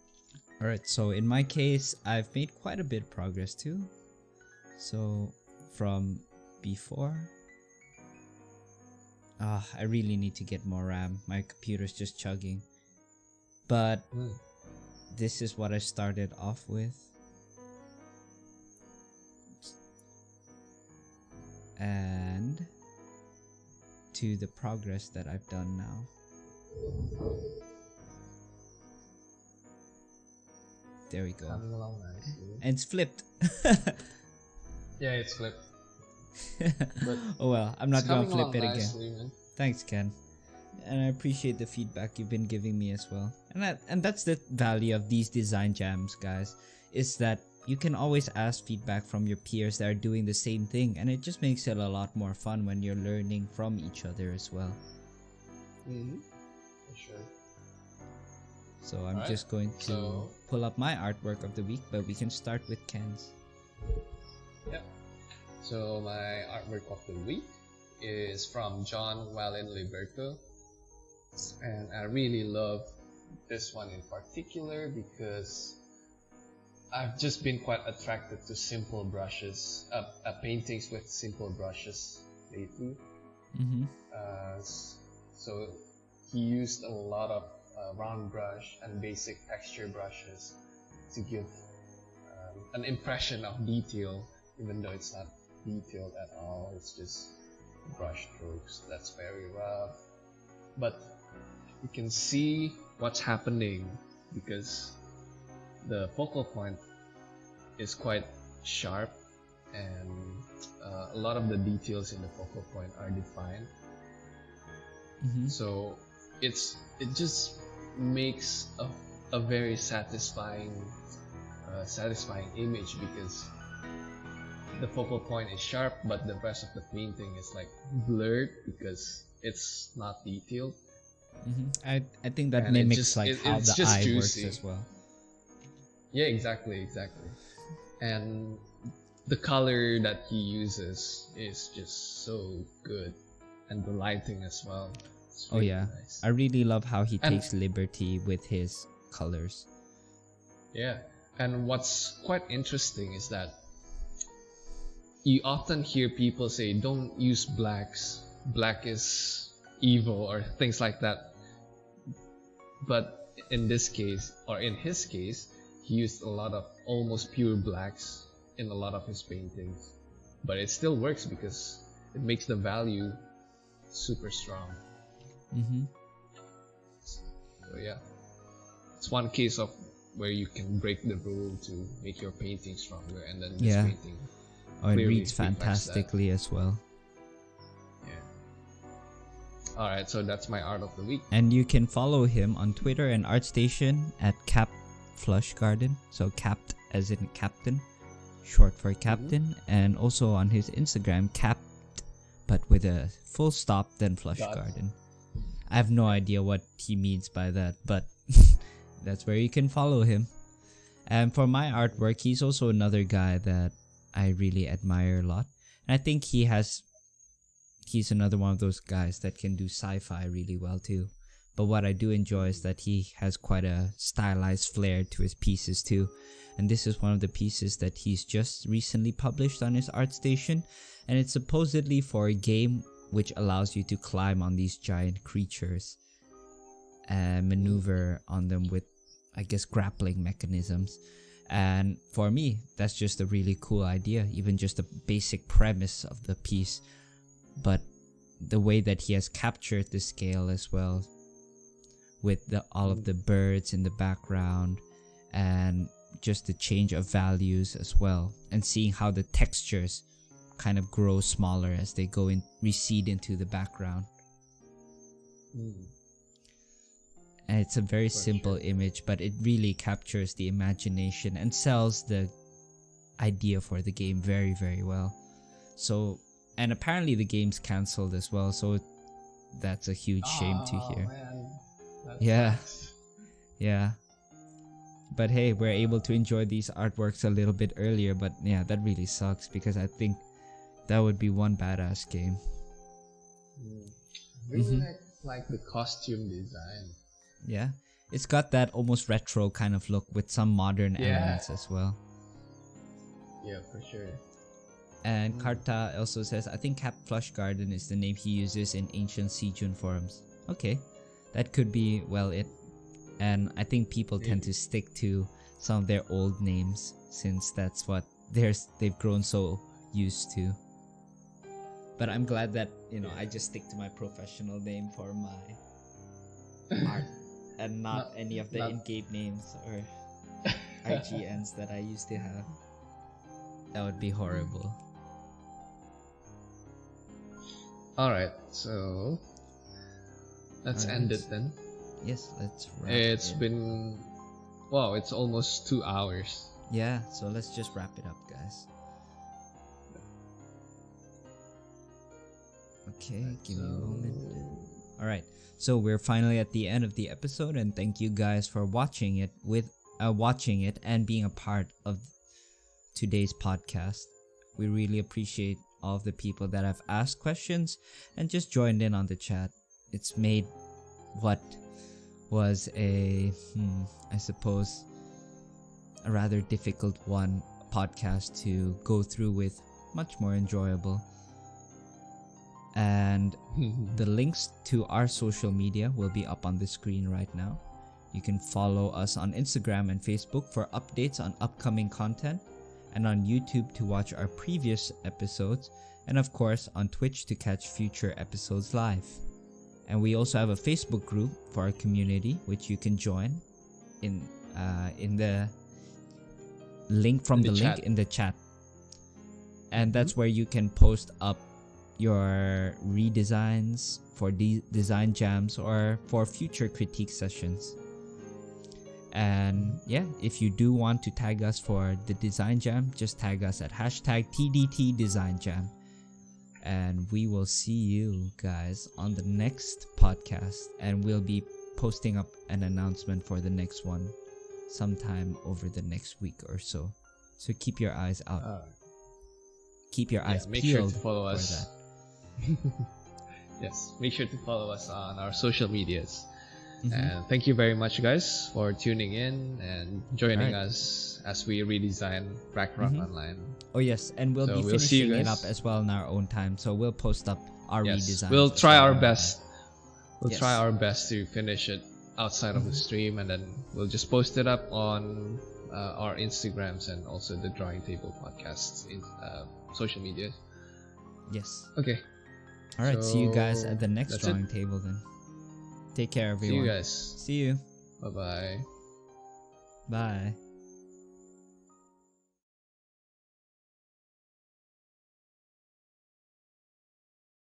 Alright, so in my case, I've made quite a bit of progress too. So from before, I really need to get more RAM. My computer's just chugging. But this is what I started off with. And to the progress that I've done now. There we go. Coming along nicely. And it's flipped. Yeah, it's flipped. But oh well, I'm not it's gonna coming flip along it again. nicely, man. Thanks, Ken. And I appreciate the feedback you've been giving me as well. And that's the value of these design jams, guys, is that you can always ask feedback from your peers that are doing the same thing, and it just makes it a lot more fun when you're learning from each other as well. For sure. So I'm Alright, just going to so- pull up my artwork of the week, but we can start with Ken's. Yep. So my artwork of the week is from Jourdan, Wallin, Liberto, and I really love this one in particular because I've just been quite attracted to simple brushes, paintings with simple brushes lately. So he used a lot of round brush and basic texture brushes to give an impression of detail, even though it's not detailed at all. It's just brush strokes that's very rough, but you can see what's happening because the focal point is quite sharp and a lot of the details in the focal point are defined. So it just makes a very satisfying image because the focal point is sharp, but the rest of the painting is like blurred because it's not detailed. I think that And mimics how it's the just eye juicy. works as well. Yeah, exactly. And the color that he uses is just so good, and the lighting as well. It's Oh really yeah, nice. I really love how he And- takes liberty with his colors. Yeah, and what's quite interesting is that you often hear people say, "Don't use blacks. Black is evil," or things like that. But in this case, or in his case, he used a lot of almost pure blacks in a lot of his paintings. But it still works because it makes the value super strong. So yeah, it's one case of where you can break the rule to make your painting stronger, and then this Yeah. painting Oh, it clearly reads reflects that. fantastically as well. Yeah. Alright, so that's my art of the week. And you can follow him on Twitter and ArtStation at @CapFlushGarden. So capped as in captain, short for captain, and also on his Instagram capped, but with a full stop then flush Got it. garden. I have no idea what he means by that, but that's where you can follow him. And for my artwork, he's also another guy that I really admire a lot. And I think he's another one of those guys that can do sci-fi really well too. But what I do enjoy is that he has quite a stylized flair to his pieces too. And this is one of the pieces that he's just recently published on his ArtStation. And it's supposedly for a game which allows you to climb on these giant creatures and maneuver on them with, I guess, grappling mechanisms. And for me, that's just a really cool idea, even just the basic premise of the piece. But the way that he has captured the scale as well, with all of the birds in the background and just the change of values as well, and seeing how the textures kind of grow smaller as they go in, recede into the background. And it's a very simple image, but it really captures the imagination and sells the idea for the game very, very well. So, and apparently the game's cancelled as well, so that's a huge shame to hear. Man. Yeah. Yeah. But hey, we're able to enjoy these artworks a little bit earlier, but yeah, that really sucks because I think that would be one badass game. Really like the costume design. Yeah. It's got that almost retro kind of look with some modern elements as well. Yeah, for sure. And Karta also says, I think Cap Flush Garden is the name he uses in ancient Sijun forums. Okay, that could be, well, it. And I think people tend to stick to some of their old names since that's what they've grown so used to. But I'm glad that, I just stick to my professional name for my art and not any of the in-game names or IGNs that I used to have. That would be horrible. Alright, so let's end it then. Yes, let's wrap It's been... Wow, it's almost 2 hours. Yeah, so let's just wrap it up, guys. Okay, give me a moment. Alright, so we're finally at the end of the episode, and thank you guys for watching it and being a part of today's podcast. We really appreciate all of the people that have asked questions and just joined in on the chat. It's made what was I suppose, a rather difficult podcast to go through with much more enjoyable. And the links to our social media will be up on the screen right now. You can follow us on Instagram and Facebook for updates on upcoming content, and on YouTube to watch our previous episodes, and of course on Twitch to catch future episodes live. And we also have a Facebook group for our community, which you can join in the link from the link in the chat. And that's where you can post up your redesigns for design jams or for future critique sessions. And yeah, if you do want to tag us for the design jam, just tag us at #TDTDesignJam. And we will see you guys on the next podcast, and we'll be posting up an announcement for the next one sometime over the next week or so. So keep your eyes out. Keep your eyes make peeled sure to follow for us. that. Yes, make sure to follow us on our social medias. And thank you very much, guys, for tuning in and joining us as we redesign Ragnarok Online. Oh yes, and we'll be finishing it up as well in our own time. So we'll post up our redesign. We'll try our best. We'll try our best to finish it outside of the stream, and then we'll just post it up on our Instagrams and also the Drawing Table Podcast's social media. Yes. Okay. All right. See you guys at the next Drawing Table then. Take care, everyone. See you guys. See you. Bye-bye. Bye.